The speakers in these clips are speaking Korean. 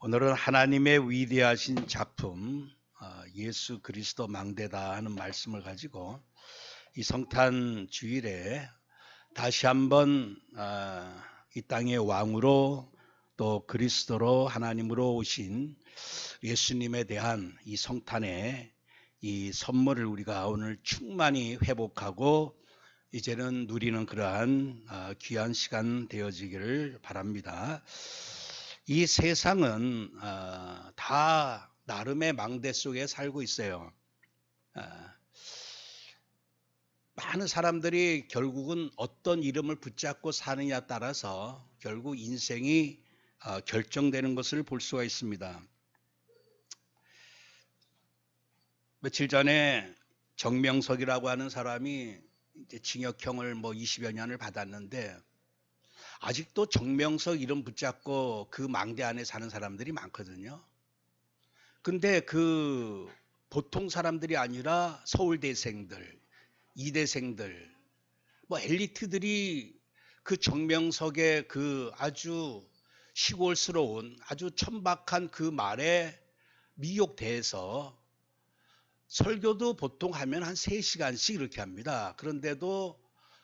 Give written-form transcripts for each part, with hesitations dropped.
오늘은 하나님의 위대하신 작품 예수 그리스도 망대다 하는 말씀을 가지고 이 성탄 주일에 다시 한번 이 땅의 왕으로 또 그리스도로 하나님으로 오신 예수님에 대한 이 성탄의 이 선물을 우리가 오늘 충만히 회복하고 이제는 누리는 그러한 귀한 시간 되어지기를 바랍니다. 이 세상은 다 나름의 망대 속에 살고 있어요. 많은 사람들이 결국은 어떤 이름을 붙잡고 사느냐에 따라서 결국 인생이 결정되는 것을 볼 수가 있습니다. 며칠 전에 정명석이라고 하는 사람이 이제 징역형을 20여 년을 받았는데 아직도 정명석 이름 붙잡고 그 망대 안에 사는 사람들이 많거든요. 근데 그 보통 사람들이 아니라 서울대생들, 이대생들, 엘리트들이 그 정명석의 그 아주 시골스러운 아주 천박한 그 말에 미혹돼서 설교도 보통 하면 한 3시간씩 이렇게 합니다. 그런데도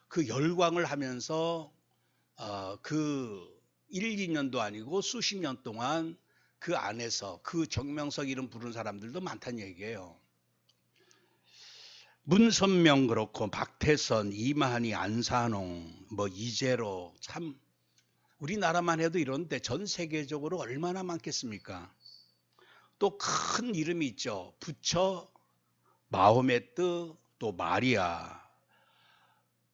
그 열광을 하면서 그 1, 2년도 아니고 수십 년 동안 그 안에서 그 정명석 이름 부르는 사람들도 많다는 얘기예요. 문선명 그렇고 박태선, 이만희, 안산홍, 이재로 참 우리나라만 해도 이런데 전 세계적으로 얼마나 많겠습니까? 또 큰 이름이 있죠. 부처, 마호메트, 또 마리아.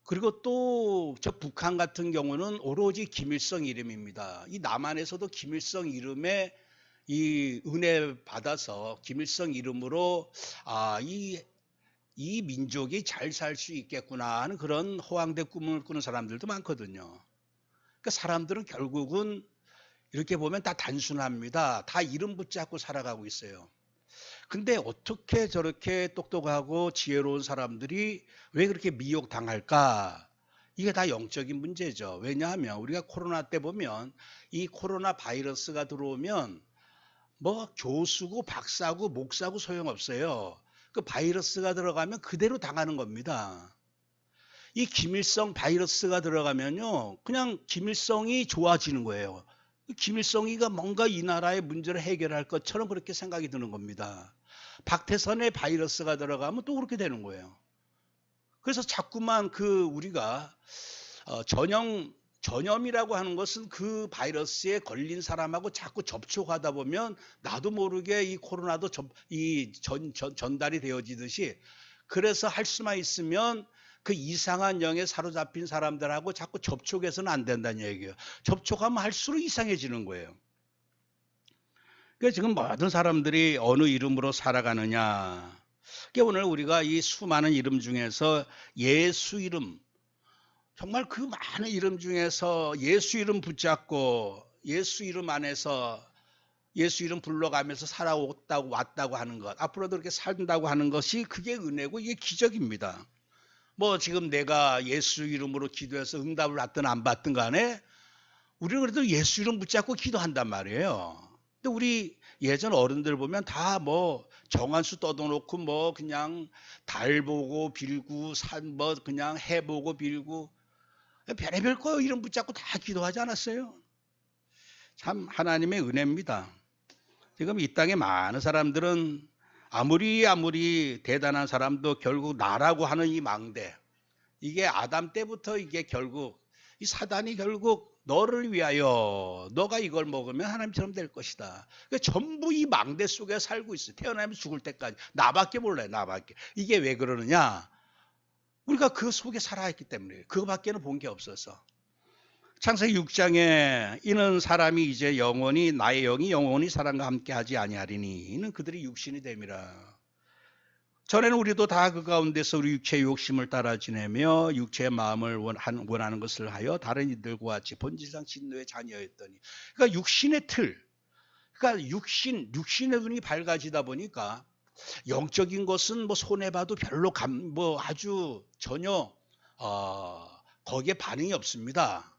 그리고 또 저 북한 같은 경우는 오로지 김일성 이름입니다. 이 남한에서도 김일성 이름에 이 은혜 받아서 김일성 이름으로 이 민족이 잘 살 수 있겠구나 하는 그런 호황대 꿈을 꾸는 사람들도 많거든요. 그러니까 사람들은 결국은 이렇게 보면 다 단순합니다. 다 이름 붙잡고 살아가고 있어요. 근데 어떻게 저렇게 똑똑하고 지혜로운 사람들이 왜 그렇게 미혹당할까? 이게 다 영적인 문제죠. 왜냐하면 우리가 코로나 때 보면 이 코로나 바이러스가 들어오면 교수고 박사고 목사고 소용없어요. 그 바이러스가 들어가면 그대로 당하는 겁니다. 이 김일성 바이러스가 들어가면요, 그냥 김일성이 좋아지는 거예요. 김일성이가 뭔가 이 나라의 문제를 해결할 것처럼 그렇게 생각이 드는 겁니다. 박태선의 바이러스가 들어가면 또 그렇게 되는 거예요. 그래서 자꾸만 우리가 전염이라고 하는 것은 그 바이러스에 걸린 사람하고 자꾸 접촉하다 보면 나도 모르게 이 코로나도 전달이 되어지듯이, 그래서 할 수만 있으면 그 이상한 영에 사로잡힌 사람들하고 자꾸 접촉해서는 안 된다는 얘기예요. 접촉하면 할수록 이상해지는 거예요. 그러니까 지금 모든 사람들이 어느 이름으로 살아가느냐. 그러니까 오늘 우리가 이 수많은 이름 중에서 예수 이름, 정말 그 많은 이름 중에서 예수 이름 붙잡고 예수 이름 안에서 예수 이름 불러가면서 왔다고 하는 것, 앞으로도 그렇게 살다고 하는 것이 그게 은혜고 이게 기적입니다. 지금 내가 예수 이름으로 기도해서 응답을 받든 안 받든 간에 우리는 그래도 예수 이름 붙잡고 기도한단 말이에요. 근데 우리 예전 어른들 보면 다 정한수 떠도놓고 그냥 달 보고 빌고 산 그냥 해 보고 빌고 별의별 거 이름 붙잡고 다 기도하지 않았어요? 참 하나님의 은혜입니다. 지금 이 땅에 많은 사람들은 아무리 대단한 사람도 결국 나라고 하는 이 망대, 이게 아담 때부터 이게 결국 이 사단이 결국 너를 위하여 너가 이걸 먹으면 하나님처럼 될 것이다. 그러니까 전부 이 망대 속에 살고 있어요. 태어나면 죽을 때까지 나밖에 몰라요. 나밖에. 이게 왜 그러느냐? 우리가 그 속에 살아있기 때문에 그거밖에는 본 게 없어서. 창세기 6장에 이는 사람이 이제 영원히 나의 영이 영원히 사람과 함께 하지 아니하리니 이는 그들이 육신이 됨이라. 전에는 우리도 다 그 가운데서 우리 육체의 욕심을 따라 지내며 육체의 마음을 원하는 것을 하여 다른 이들과 같이 본질상 진노의 자녀였더니, 그러니까 육신의 틀, 그러니까 육신의 눈이 밝아지다 보니까 영적인 것은 손해 봐도 별로 아주 전혀 거기에 반응이 없습니다.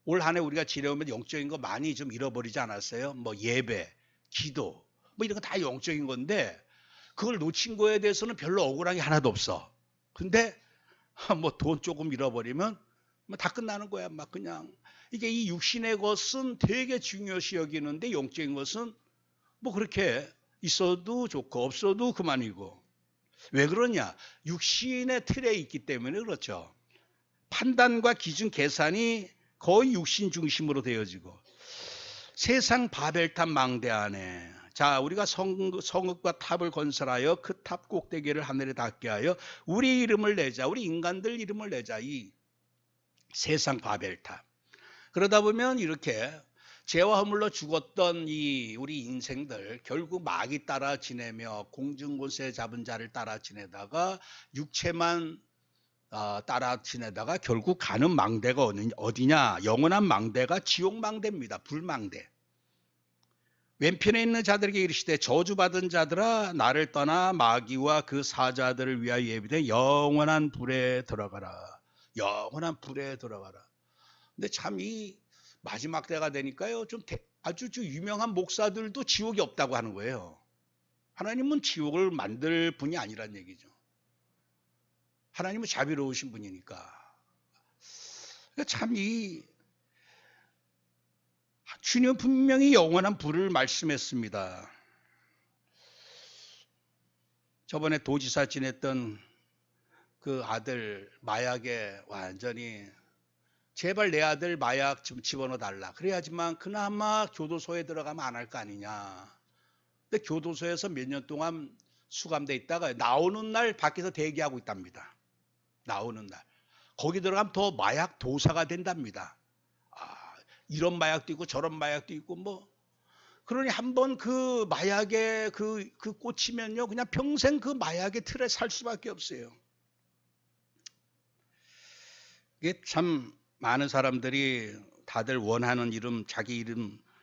올 한 해 우리가 지내오면 영적인 거 많이 좀 잃어버리지 않았어요? 예배, 기도, 뭐 이런 거 다 영적인 건데 그걸 놓친 거에 대해서는 별로 억울한 게 하나도 없어. 근데 뭐 돈 조금 잃어버리면 뭐 다 끝나는 거야. 막 그냥 이게 이 육신의 것은 되게 중요시 여기는데 영적인 것은 뭐 그렇게 있어도 좋고 없어도 그만이고. 왜 그러냐? 육신의 틀에 있기 때문에 그렇죠. 판단과 기준 계산이 거의 육신 중심으로 되어지고 세상 바벨탑 망대 안에 자 우리가 성읍과 탑을 건설하여 그 탑 꼭대기를 하늘에 닿게 하여 우리 이름을 내자. 우리 인간들 이름을 내자. 이 세상 바벨탑. 그러다 보면 이렇게 죄와 허물로 죽었던 이 우리 인생들 결국 마귀 따라 지내며 공중곳에 잡은 자를 따라 지내다가 육체만 따라 지내다가 결국 가는 망대가 어디냐? 영원한 망대가 지옥 망대입니다. 불망대. 왼편에 있는 자들에게 이르시되 저주받은 자들아 나를 떠나 마귀와 그 사자들을 위하여 예비된 영원한 불에 들어가라. 영원한 불에 들어가라. 근데 참 이 마지막 때가 되니까요. 좀 아주 유명한 목사들도 지옥이 없다고 하는 거예요. 하나님은 지옥을 만들 분이 아니란 얘기죠. 하나님은 자비로우신 분이니까. 참 이 주님 분명히 영원한 불을 말씀했습니다. 저번에 도지사 지냈던 그 아들 마약에 완전히 제발 내 아들 마약 좀 집어넣어 달라. 그래야지만 그나마 교도소에 들어가면 안 할 거 아니냐. 근데 교도소에서 몇 년 동안 수감돼 있다가 나오는 날 밖에서 대기하고 있답니다. 나오는 날. 거기 들어가면 더 마약 도사가 된답니다. 이런 마약도 있고 저런 마약도 있고 뭐. 그러니 한번 그 마약에 그 꽂히면요. 그냥 평생 그 마약의 틀에 살 수밖에 없어요. 이게 참 많은 사람들이 다들 원하는 이름,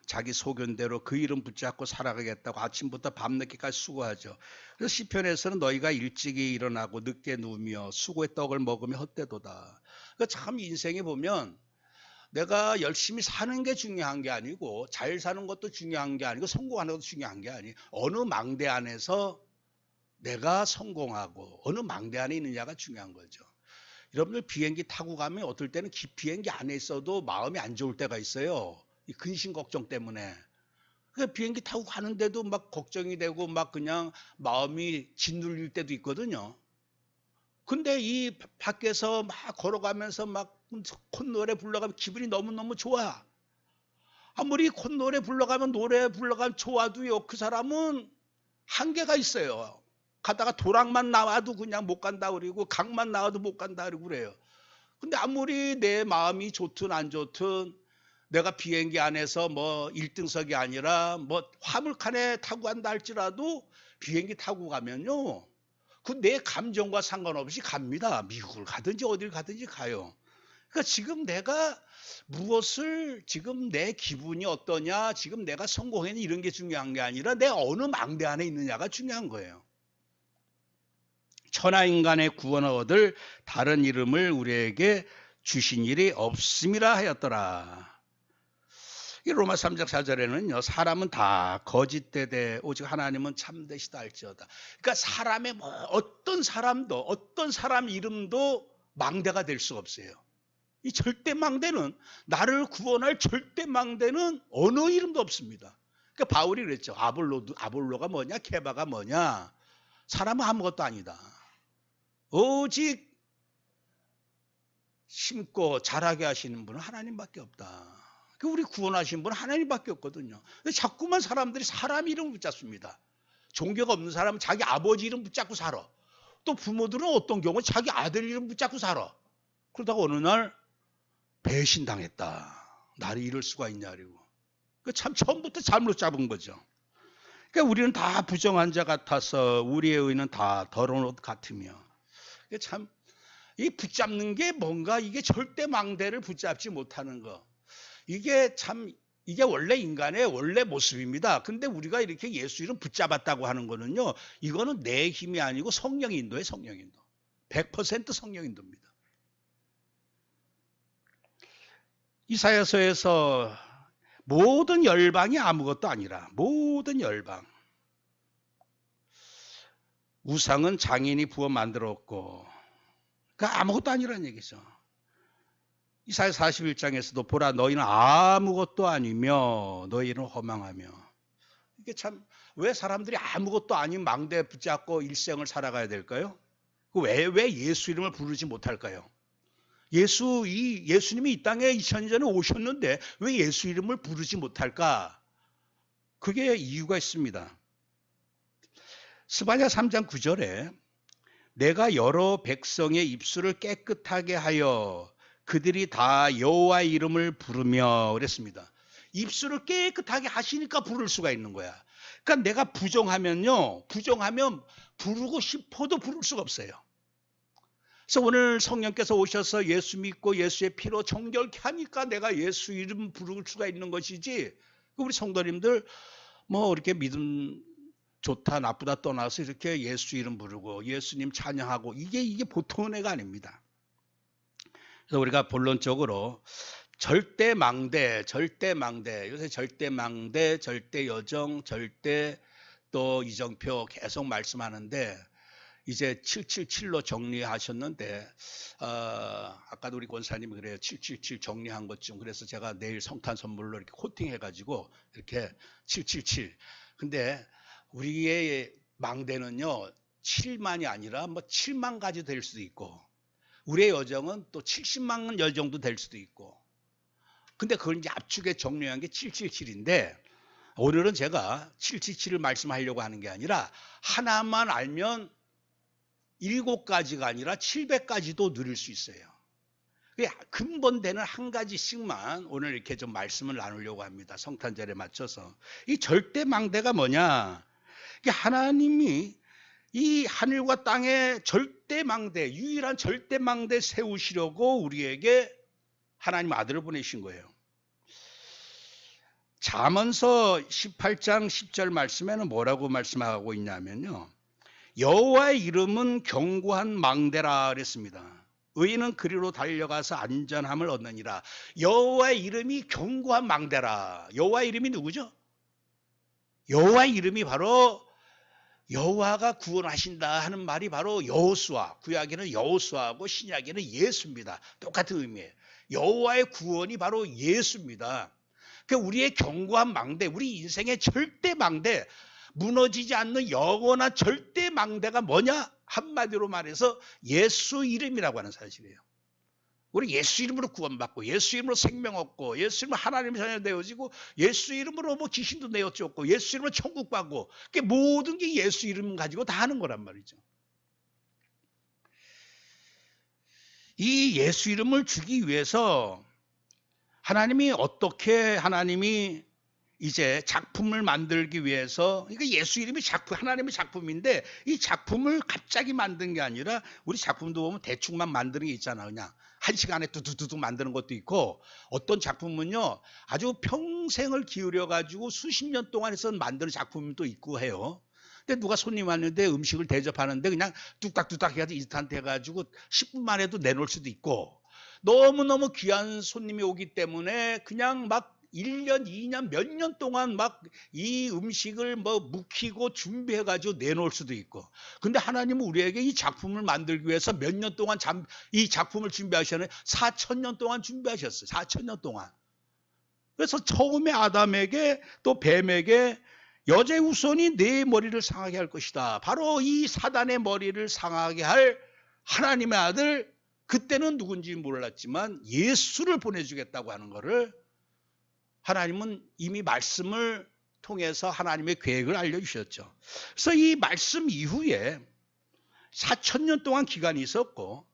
자기 소견대로 그 이름 붙잡고 살아가겠다고 아침부터 밤늦게까지 수고하죠. 그래서 시편에서는 너희가 일찍이 일어나고 늦게 누우며 수고의 떡을 먹으며 헛되도다. 그러니까 참 인생에 보면 내가 열심히 사는 게 중요한 게 아니고 잘 사는 것도 중요한 게 아니고 성공하는 것도 중요한 게 아니에요. 어느 망대 안에서 내가 성공하고 어느 망대 안에 있느냐가 중요한 거죠. 여러분들 비행기 타고 가면 어떨 때는 비행기 안에 있어도 마음이 안 좋을 때가 있어요. 이 근심 걱정 때문에. 그러니까 비행기 타고 가는데도 막 걱정이 되고 막 그냥 마음이 짓눌릴 때도 있거든요. 근데 이 밖에서 막 걸어가면서 막 콧노래 불러가면 기분이 너무너무 좋아. 아무리 콧노래 불러가면 노래 불러가면 좋아도요. 그 사람은 한계가 있어요. 가다가 도랑만 나와도 그냥 못 간다 그러고 강만 나와도 못 간다 그러고 그래요. 근데 아무리 내 마음이 좋든 안 좋든 내가 비행기 안에서 뭐 1등석이 아니라 뭐 화물칸에 타고 간다 할지라도 비행기 타고 가면요. 그 내 감정과 상관없이 갑니다. 미국을 가든지 어딜 가든지 가요. 그러니까 지금 내가 무엇을 지금 내 기분이 어떠냐 지금 내가 성공했냐 이런 게 중요한 게 아니라 내 어느 망대 안에 있느냐가 중요한 거예요. 천하 인간의 구원을 얻을 다른 이름을 우리에게 주신 일이 없음이라 하였더라. 이 로마 3장 4절에는요. 사람은 다 거짓되되 오직 하나님은 참되시다 할지어다. 그러니까 사람의 뭐 어떤 사람 이름도 망대가 될 수가 없어요. 이 절대 망대는 나를 구원할 절대 망대는 어느 이름도 없습니다. 그러니까 바울이 그랬죠. 아볼로가 뭐냐 케바가 뭐냐. 사람은 아무것도 아니다. 오직 심고 자라게 하시는 분은 하나님밖에 없다. 우리 구원하신 분은 하나님밖에 없거든요. 자꾸만 사람들이 사람 이름을 붙잡습니다. 종교가 없는 사람은 자기 아버지 이름 붙잡고 살아. 또 부모들은 어떤 경우 자기 아들 이름 붙잡고 살아. 그러다가 어느 날 배신당했다. 나를 이럴 수가 있냐 그리고. 참 처음부터 잘못 잡은 거죠. 그러니까 우리는 다 부정한 자 같아서 우리의 의는 다 더러운 옷 같으며. 참 이 붙잡는 게 뭔가 이게 절대 망대를 붙잡지 못하는 거. 이게 원래 인간의 원래 모습입니다. 근데 우리가 이렇게 예수 이름 붙잡았다고 하는 거는요. 이거는 내 힘이 아니고 성령 인도예요. 성령 인도. 100% 성령 인도입니다. 이사야서에서 모든 열방이 아무것도 아니라 모든 열방. 우상은 장인이 부어 만들었고 그러니까 아무것도 아니라는 얘기죠. 이사야 41장에서도 보라 너희는 아무것도 아니며 너희는 허망하며. 이게 참 왜 사람들이 아무것도 아닌 망대에 붙잡고 일생을 살아가야 될까요? 왜 예수 이름을 부르지 못할까요? 예수님이 이 땅에 2000년 전에 오셨는데 왜 예수 이름을 부르지 못할까? 그게 이유가 있습니다. 스바냐 3장 9절에 내가 여러 백성의 입술을 깨끗하게 하여 그들이 다 여호와의 이름을 부르며 그랬습니다. 입술을 깨끗하게 하시니까 부를 수가 있는 거야. 그러니까 내가 부정하면 부르고 싶어도 부를 수가 없어요. 그래서 오늘 성령께서 오셔서 예수 믿고 예수의 피로 정결케 하니까 내가 예수 이름 부를 수가 있는 것이지. 우리 성도님들 뭐 이렇게 믿음 좋다 나쁘다 떠나서 이렇게 예수 이름 부르고 예수님 찬양하고 이게 보통 은혜가 아닙니다. 그래서 우리가 본론적으로 절대망대, 요새 절대망대, 절대여정, 절대 또 이정표 계속 말씀하는데 이제 777로 정리하셨는데 아까도 우리 권사님이 그래요. 777 정리한 것 좀. 그래서 제가 내일 성탄 선물로 이렇게 코팅해가지고 이렇게 777. 근데 우리의 망대는요 7만이 아니라 뭐 7만 가지 될 수도 있고 우리의 여정은 또 70만 여 정도 될 수도 있고 근데 그걸 이제 압축해 정리한 게 777인데 오늘은 제가 777을 말씀하려고 하는 게 아니라 하나만 알면 7가지가 아니라 700가지도 누릴 수 있어요. 근본되는 한 가지씩만 오늘 이렇게 좀 말씀을 나누려고 합니다. 성탄절에 맞춰서. 이 절대망대가 뭐냐? 하나님이 이 하늘과 땅의 절대망대, 유일한 절대망대 세우시려고 우리에게 하나님 아들을 보내신 거예요. 잠언서 18장 10절 말씀에는 뭐라고 말씀하고 있냐면요. 여호와의 이름은 견고한 망대라 그랬습니다. 의인은 그리로 달려가서 안전함을 얻느니라. 여호와의 이름이 견고한 망대라. 여호와의 이름이 누구죠? 여호와의 이름이 바로 여호와가 구원하신다 하는 말이 바로 여호수아. 구약에는 여호수아하고 신약에는 예수입니다. 똑같은 의미예요. 여호와의 구원이 바로 예수입니다. 그러니까 우리의 견고한 망대, 우리 인생의 절대 망대, 무너지지 않는 영원한 절대 망대가 뭐냐? 한마디로 말해서 예수 이름이라고 하는 사실이에요. 우리 예수 이름으로 구원받고 예수 이름으로 생명 얻고 예수 이름으로 하나님의 자녀 되어지고 예수 이름으로 뭐 귀신도 내어쫓고 예수 이름으로 천국 받고 모든 게 예수 이름 가지고 다 하는 거란 말이죠. 이 예수 이름을 주기 위해서 하나님이 이제 작품을 만들기 위해서 그러니까 예수 이름이 하나님의 작품인데 이 작품을 갑자기 만든 게 아니라 우리 작품도 보면 대충만 만드는 게 있잖아. 그냥 한 시간에 두두두두 만드는 것도 있고 어떤 작품은요 아주 평생을 기울여 가지고 수십 년 동안 해서 만드는 작품도 있고 해요. 근데 누가 손님 왔는데 음식을 대접하는데 그냥 뚝딱뚝딱 해가지고 인스턴트 해가지고 10분 만에도 내놓을 수도 있고 너무너무 귀한 손님이 오기 때문에 그냥 막 1년, 2년, 몇 년 동안 막 이 음식을 뭐 묵히고 준비해가지고 내놓을 수도 있고. 근데 하나님은 우리에게 이 작품을 만들기 위해서 몇 년 동안 이 작품을 준비하셨는데 4,000년 동안 준비하셨어요. 4,000년 동안. 그래서 처음에 아담에게 또 뱀에게 여자의 후손이 내 머리를 상하게 할 것이다. 바로 이 사단의 머리를 상하게 할 하나님의 아들, 그때는 누군지 몰랐지만 예수를 보내주겠다고 하는 것을 하나님은 이미 말씀을 통해서 하나님의 계획을 알려주셨죠. 그래서 이 말씀 이후에 4,000년 동안 기간이 있었고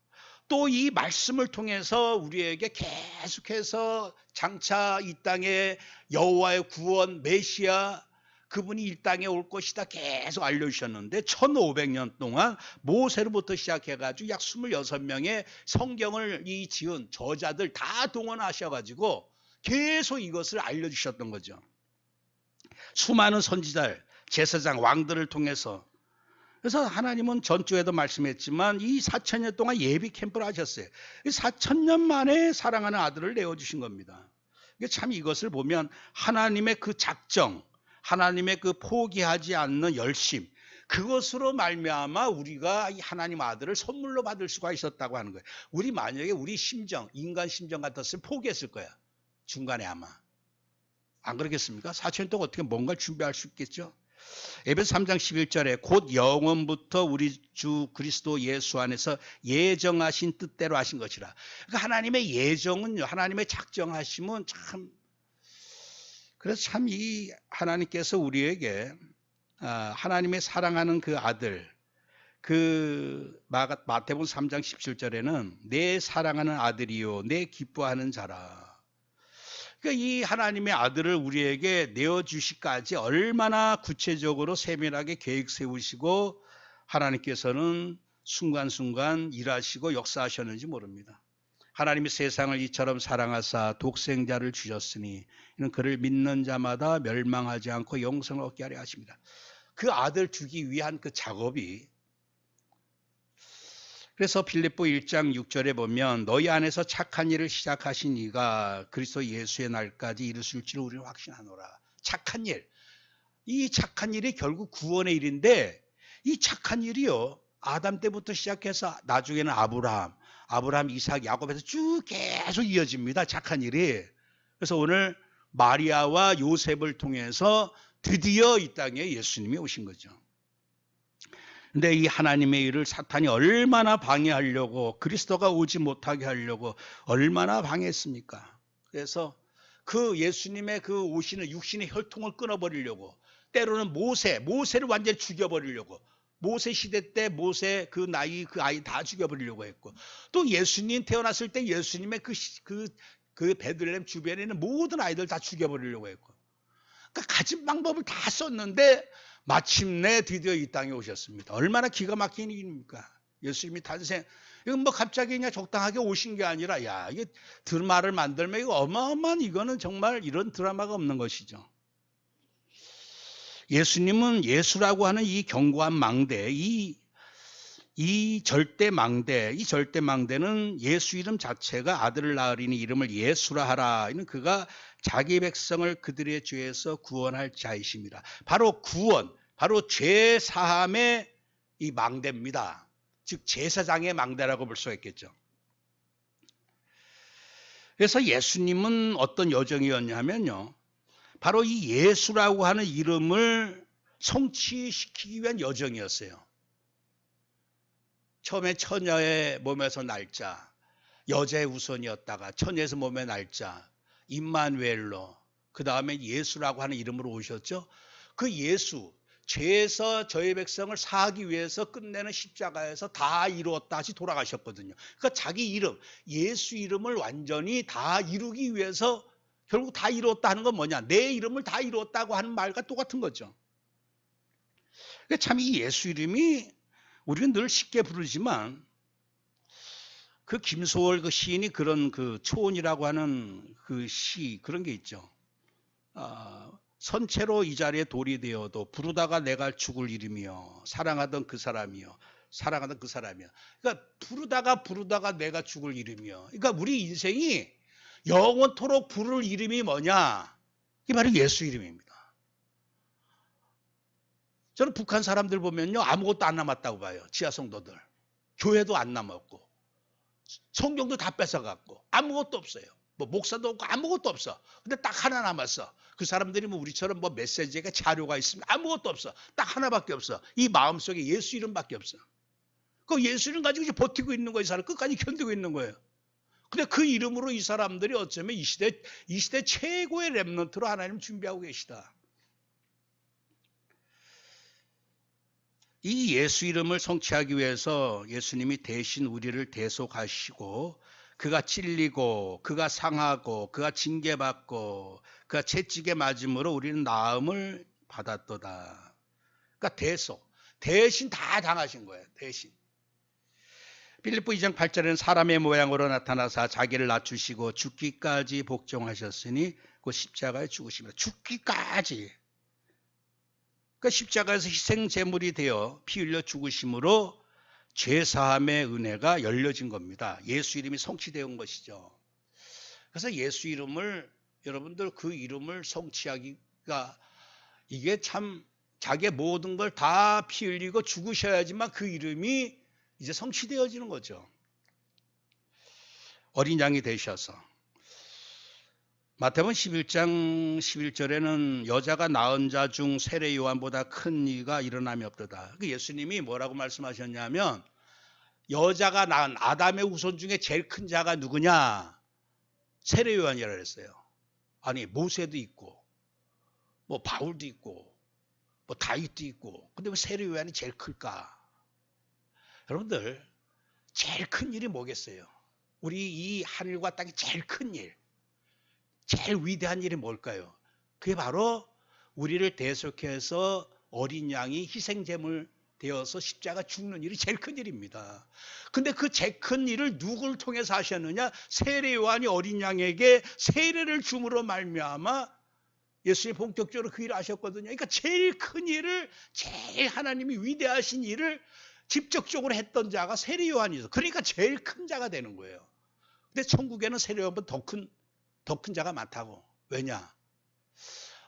또 이 말씀을 통해서 우리에게 계속해서 장차 이 땅에 여호와의 구원 메시아 그분이 이 땅에 올 것이다 계속 알려주셨는데 1500년 동안 모세로부터 시작해가지고 약 26명의 성경을 지은 저자들 다 동원하셔가지고 계속 이것을 알려주셨던 거죠. 수많은 선지자, 제사장, 왕들을 통해서. 그래서 하나님은 전주에도 말씀했지만 이 4,000년 동안 예비 캠프를 하셨어요. 4,000년 만에 사랑하는 아들을 내어주신 겁니다. 참 이것을 보면 하나님의 그 작정, 하나님의 그 포기하지 않는 열심, 그것으로 말미암아 우리가 이 하나님 아들을 선물로 받을 수가 있었다고 하는 거예요. 우리 만약에 우리 심정, 인간 심정 같았으면 포기했을 거야. 중간에 아마. 안 그렇겠습니까? 4천 년 동안 어떻게 뭔가를 준비할 수 있겠죠? 에베소 3장 11절에 곧 영원부터 우리 주 그리스도 예수 안에서 예정하신 뜻대로 하신 것이라. 그러니까 하나님의 예정은요, 하나님의 작정하심은 참, 그래서 참 이 하나님께서 우리에게 하나님의 사랑하는 그 아들, 그 마태복음 3장 17절에는 내 사랑하는 아들이요 내 기뻐하는 자라. 그러니까 이 하나님의 아들을 우리에게 내어주시기까지 얼마나 구체적으로 세밀하게 계획 세우시고 하나님께서는 순간순간 일하시고 역사하셨는지 모릅니다. 하나님이 세상을 이처럼 사랑하사 독생자를 주셨으니 이는 그를 믿는 자마다 멸망하지 않고 영생을 얻게 하려 하십니다. 그 아들 주기 위한 그 작업이, 그래서 필립보 1장 6절에 보면 너희 안에서 착한 일을 시작하신 이가 그리스도 예수의 날까지 이루실 줄 우리는 확신하노라. 착한 일. 이 착한 일이 결국 구원의 일인데 이 착한 일이요, 아담 때부터 시작해서 나중에는 아브라함, 이삭, 야곱에서 쭉 계속 이어집니다. 착한 일이. 그래서 오늘 마리아와 요셉을 통해서 드디어 이 땅에 예수님이 오신 거죠. 근데 이 하나님의 일을 사탄이 얼마나 방해하려고, 그리스도가 오지 못하게 하려고 얼마나 방해했습니까? 그래서 그 예수님의 그 오시는 육신의 혈통을 끊어버리려고, 때로는 모세를 완전히 죽여버리려고, 모세 시대 때 모세 그 아이 다 죽여버리려고 했고, 또 예수님 태어났을 때 예수님의 그 베들레헴 주변에 있는 모든 아이들 다 죽여버리려고 했고, 그러니까 가진 방법을 다 썼는데 마침내 드디어 이 땅에 오셨습니다. 얼마나 기가 막힌 일입니까? 예수님이 탄생. 이건 뭐 갑자기 그냥 적당하게 오신 게 아니라, 야, 이게 드라마를 만들면 이거 어마어마한, 이거는 정말 이런 드라마가 없는 것이죠. 예수님은 예수라고 하는 이 견고한 망대, 이 절대 망대는 예수 이름 자체가 아들을 낳으리니 이름을 예수라 하라. 이는 그가 자기 백성을 그들의 죄에서 구원할 자이십니다. 바로 구원, 바로 죄 사함의 이 망대입니다. 즉 제사장의 망대라고 볼 수가 있겠죠. 그래서 예수님은 어떤 여정이었냐면요, 바로 이 예수라고 하는 이름을 성취시키기 위한 여정이었어요. 처음에 처녀의 몸에서 날자, 여자의 우선이었다가 처녀에서 몸에 날자, 임마누엘로, 그 다음에 예수라고 하는 이름으로 오셨죠. 그 예수, 죄에서 저희 백성을 사하기 위해서 끝내는 십자가에서 다 이루었다 다시 돌아가셨거든요. 그러니까 자기 이름, 예수 이름을 완전히 다 이루기 위해서 결국 다 이루었다 하는 건 뭐냐, 내 이름을 다 이루었다고 하는 말과 똑같은 거죠. 참 이 예수 이름이 우리는 늘 쉽게 부르지만, 그 김소월 그 시인이 그런 그 초원이라고 하는 그 시, 그런 게 있죠. 선체로 이 자리에 돌이 되어도 부르다가 내가 죽을 이름이여 사랑하던 그 사람이여. 그러니까 부르다가 내가 죽을 이름이여. 그러니까 우리 인생이 영원토록 부를 이름이 뭐냐? 이게 바로 예수 이름입니다. 저는 북한 사람들 보면요, 아무것도 안 남았다고 봐요. 지하 성도들. 교회도 안 남았고, 성경도 다 뺏어갔고, 아무것도 없어요. 뭐 목사도 없고 아무것도 없어. 근데 딱 하나 남았어. 그 사람들이 뭐 우리처럼 뭐 메시지가 자료가 있으면 아무것도 없어. 딱 하나밖에 없어. 이 마음속에 예수 이름밖에 없어. 그 예수 이름 가지고 이제 버티고 있는 거예요. 이 사람 끝까지 견디고 있는 거예요. 근데 그 이름으로 이 사람들이 어쩌면 이 시대 최고의 렘넌트로 하나님 준비하고 계시다. 이 예수 이름을 성취하기 위해서 예수님이 대신 우리를 대속하시고, 그가 찔리고, 그가 상하고, 그가 징계받고, 그가 채찍에 맞음으로 우리는 나음을 받았도다. 그러니까 대신 다 당하신 거예요. 대신. 필립보 2장 8절에는 사람의 모양으로 나타나사 자기를 낮추시고 죽기까지 복종하셨으니 그 십자가에 죽으십니다. 죽기까지. 그러니까 십자가에서 희생 제물이 되어 피 흘려 죽으심으로 죄사함의 은혜가 열려진 겁니다. 예수 이름이 성취되어 온 것이죠. 그래서 예수 이름을 여러분들 그 이름을 성취하기가 이게 참 자기의 모든 걸 다 피 흘리고 죽으셔야지만 그 이름이 이제 성취되어지는 거죠. 어린 양이 되셔서. 마태복음 11장 11절에는 여자가 낳은 자 중 세례 요한보다 큰 이가 일어남이 없도다. 예수님이 뭐라고 말씀하셨냐면 여자가 낳은 아담의 후손 중에 제일 큰 자가 누구냐? 세례 요한이라 그랬어요. 아니 모세도 있고 뭐 바울도 있고 뭐 다윗도 있고 근데 왜 세례 요한이 제일 클까? 여러분들 제일 큰 일이 뭐겠어요? 우리 이 하늘과 땅의 제일 큰 일, 제일 위대한 일이 뭘까요? 그게 바로 우리를 대속해서 어린 양이 희생제물 되어서 십자가 죽는 일이 제일 큰 일입니다. 근데 그 제일 큰 일을 누구를 통해서 하셨느냐? 세례 요한이 어린 양에게 세례를 줌으로 말미암아 예수님이 본격적으로 그 일을 하셨거든요. 그러니까 제일 큰 일을, 제일 하나님이 위대하신 일을 직접적으로 했던 자가 세례 요한이죠. 그러니까 제일 큰 자가 되는 거예요. 근데 천국에는 세례 요한보다 더 큰 자가 많다고. 왜냐?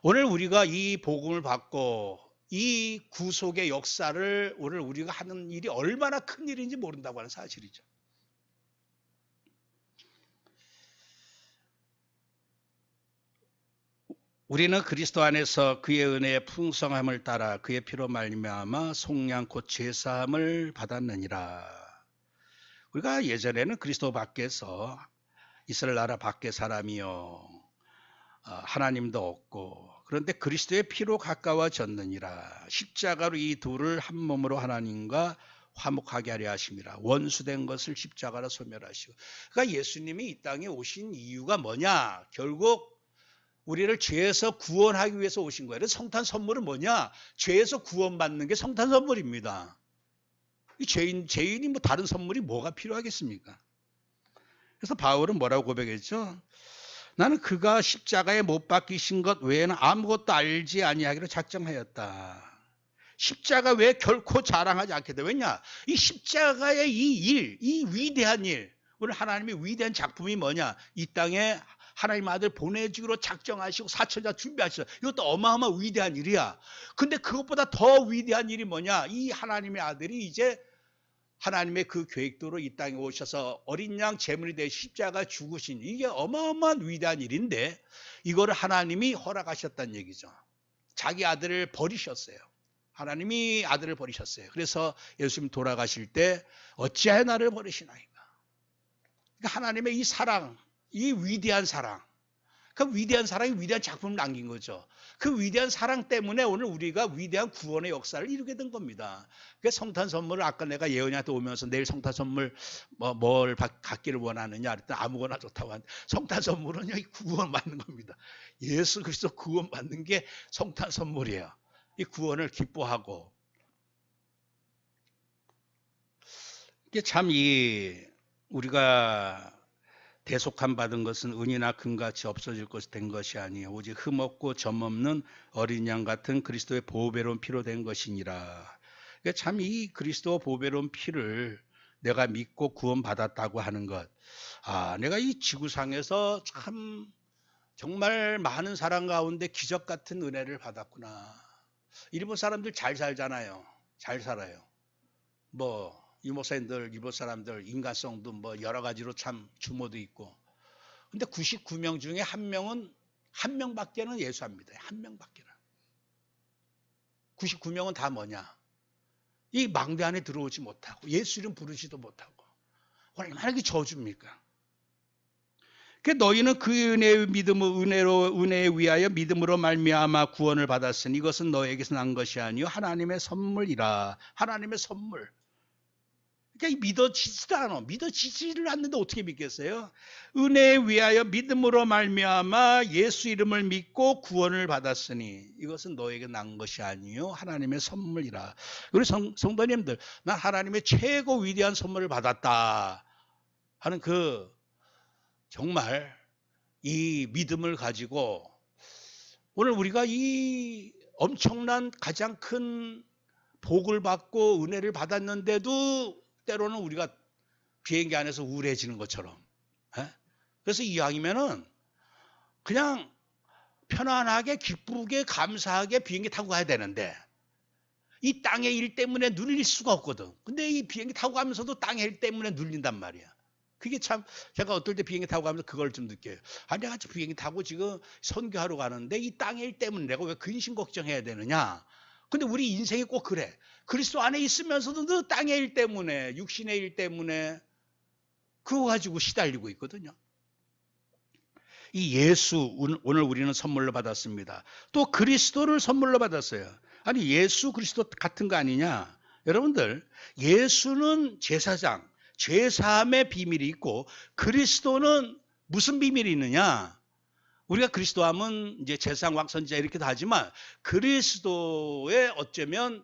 오늘 우리가 이 복음을 받고 이 구속의 역사를 오늘 우리가 하는 일이 얼마나 큰 일인지 모른다고 하는 사실이죠. 우리는 그리스도 안에서 그의 은혜의 풍성함을 따라 그의 피로 말미암아 속량 곧 제사함을 받았느니라. 우리가 예전에는 그리스도 밖에서 이스라엘 나라 밖의 사람이요 하나님도 없고 그런데 그리스도의 피로 가까워졌느니라. 십자가로 이 둘을 한 몸으로 하나님과 화목하게 하려 하심이라. 원수된 것을 십자가로 소멸하시고. 그러니까 예수님이 이 땅에 오신 이유가 뭐냐? 결국 우리를 죄에서 구원하기 위해서 오신 거예요. 그래서 성탄 선물은 뭐냐? 죄에서 구원받는 게 성탄 선물입니다. 이 죄인이 뭐 다른 선물이 뭐가 필요하겠습니까? 그래서 바울은 뭐라고 고백했죠? 나는 그가 십자가에 못 박히신 것 외에는 아무것도 알지 아니하기로 작정하였다. 십자가 외에 결코 자랑하지 않겠다. 왜냐? 이 십자가의 이 일, 이 위대한 일, 오늘 하나님의 위대한 작품이 뭐냐? 이 땅에 하나님 아들 보내주기로 작정하시고 사천자 준비하시죠. 이것도 어마어마한 위대한 일이야. 근데 그것보다 더 위대한 일이 뭐냐? 이 하나님의 아들이 이제 하나님의 그 계획대로 이 땅에 오셔서 어린 양 제물이 되어 십자가 죽으신 이게 어마어마한 위대한 일인데 이거를 하나님이 허락하셨다는 얘기죠. 자기 아들을 버리셨어요. 하나님이 아들을 버리셨어요. 그래서 예수님 돌아가실 때 어찌하여 나를 버리시나이까. 그러니까 하나님의 이 사랑, 이 위대한 사랑, 그 위대한 사랑이 위대한 작품을 남긴 거죠. 그 위대한 사랑 때문에 오늘 우리가 위대한 구원의 역사를 이루게 된 겁니다. 그 성탄 선물을 아까 내가 예언이한테 오면서 내일 성탄 선물 뭘 갖기를 원하느냐 그랬더니 아무거나 좋다고 하는데 성탄 선물은요 구원 받는 겁니다. 예수 그리스도 구원 받는 게 성탄 선물이에요. 이 구원을 기뻐하고 이게 참 우리가 대속함 받은 것은 은이나 금같이 없어질 것이 된 것이 아니에요. 오직 흠없고 점없는 어린 양 같은 그리스도의 보배로운 피로 된 것이니라. 그러니까 참 이 그리스도 보배로운 피를 내가 믿고 구원받았다고 하는 것. 내가 이 지구상에서 참 정말 많은 사람 가운데 기적 같은 은혜를 받았구나. 일본 사람들 잘 살잖아요. 잘 살아요. 뭐 유목 사람들 인간성도 뭐 여러 가지로 참 주모도 있고. 근데 99명 중에 한 명밖에는 예수 안 믿어요. 한 명밖에는. 99명은 다 뭐냐? 이 망대 안에 들어오지 못하고 예수 이름 부르지도 못하고. 얼마나 그 저주입니까? 그 너희는 그 은혜에 위하여 믿음으로 말미암아 구원을 받았으니 이것은 너에게서 난 것이 아니요 하나님의 선물이라. 하나님의 선물. 그러니까 믿어지지도 않아. 믿어지지를 않는데 어떻게 믿겠어요? 은혜에 위하여 믿음으로 말미암아 예수 이름을 믿고 구원을 받았으니 이것은 너에게 난 것이 아니요 하나님의 선물이라. 우리 성도님들, 난 하나님의 최고 위대한 선물을 받았다 하는 그 정말 이 믿음을 가지고 오늘 우리가 이 엄청난 가장 큰 복을 받고 은혜를 받았는데도 때로는 우리가 비행기 안에서 우울해지는 것처럼. 그래서 이왕이면은 그냥 편안하게 기쁘게 감사하게 비행기 타고 가야 되는데 이 땅의 일 때문에 눌릴 수가 없거든. 근데 이 비행기 타고 가면서도 땅의 일 때문에 눌린단 말이야. 그게 참 제가 어떨 때 비행기 타고 가면서 그걸 좀 느껴요. 아, 내가 비행기 타고 지금 선교하러 가는데 이 땅의 일 때문에 내가 왜 근심 걱정해야 되느냐. 근데 우리 인생이 꼭 그래. 그리스도 안에 있으면서도 늘 땅의 일 때문에, 육신의 일 때문에 그거 가지고 시달리고 있거든요. 이 예수 오늘 우리는 선물로 받았습니다. 또 그리스도를 선물로 받았어요. 아니 예수 그리스도 같은 거 아니냐. 여러분들 예수는 제사장, 죄사함의 비밀이 있고 그리스도는 무슨 비밀이 있느냐. 우리가 그리스도 하면 이제 제사장 왕선지자 이렇게도 하지만 그리스도의 어쩌면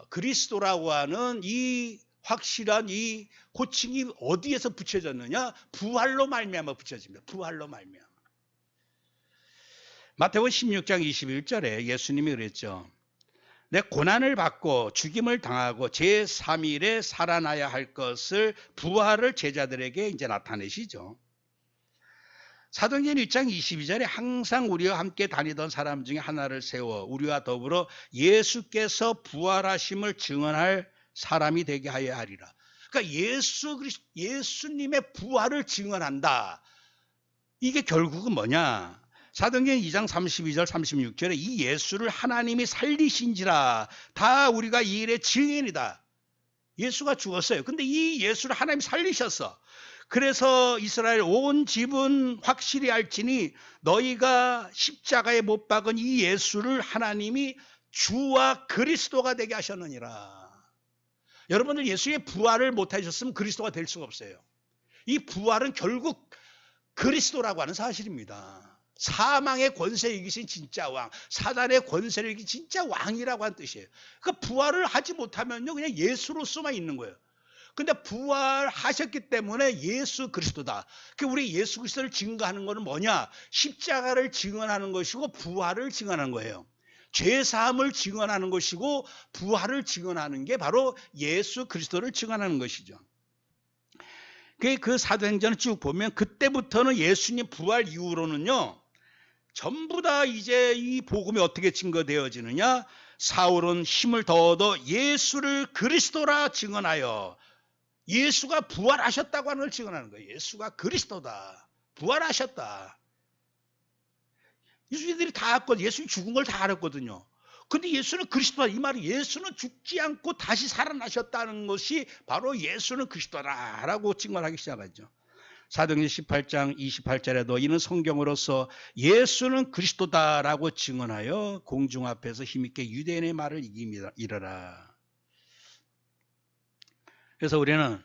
그리스도라고 하는 이 확실한 이 호칭이 어디에서 붙여졌느냐? 부활로 말미암아 붙여집니다. 부활로 말미암아. 마태복음 16장 21절에 예수님이 그랬죠. 내 고난을 받고 죽임을 당하고 제3일에 살아나야 할 것을 부활을 제자들에게 이제 나타내시죠. 사도행전 1장 22절에 항상 우리와 함께 다니던 사람 중에 하나를 세워 우리와 더불어 예수께서 부활하심을 증언할 사람이 되게 하여야 하리라. 그러니까 예수님의 부활을 증언한다. 이게 결국은 뭐냐? 사도행전 2장 32절 36절에 이 예수를 하나님이 살리신지라 다 우리가 이 일의 증인이다. 예수가 죽었어요. 근데 이 예수를 하나님이 살리셨어. 그래서 이스라엘 온 집은 확실히 알지니 너희가 십자가에 못 박은 이 예수를 하나님이 주와 그리스도가 되게 하셨느니라. 여러분들 예수의 부활을 못 하셨으면 그리스도가 될 수가 없어요. 이 부활은 결국 그리스도라고 하는 사실입니다. 사망의 권세 이기신 진짜 왕, 사단의 권세를 이긴 진짜 왕이라고 하는 뜻이에요. 그러니까 부활을 하지 못하면요 그냥 예수로서만 있는 거예요. 근데 부활하셨기 때문에 예수 그리스도다. 우리 예수 그리스도를 증거하는 것은 뭐냐? 십자가를 증언하는 것이고 부활을 증언하는 거예요. 죄사함을 증언하는 것이고 부활을 증언하는 게 바로 예수 그리스도를 증언하는 것이죠. 그 사도행전을 쭉 보면 그때부터는 예수님 부활 이후로는요 전부 다 이제 이 복음이 어떻게 증거되어지느냐? 사울은 힘을 더 얻어 예수를 그리스도라 증언하여 예수가 부활하셨다고 하는 걸 증언하는 거예요. 예수가 그리스도다. 부활하셨다. 유수인들이 다 알거든요. 예수님이 죽은 걸 다 알았거든요. 근데 예수는 그리스도다. 이 말이 예수는 죽지 않고 다시 살아나셨다는 것이 바로 예수는 그리스도다라고 증언하기 시작하죠. 사도행전 18장 28절에도 이는 성경으로서 예수는 그리스도다라고 증언하여 공중 앞에서 힘있게 유대인의 말을 이르라. 그래서 우리는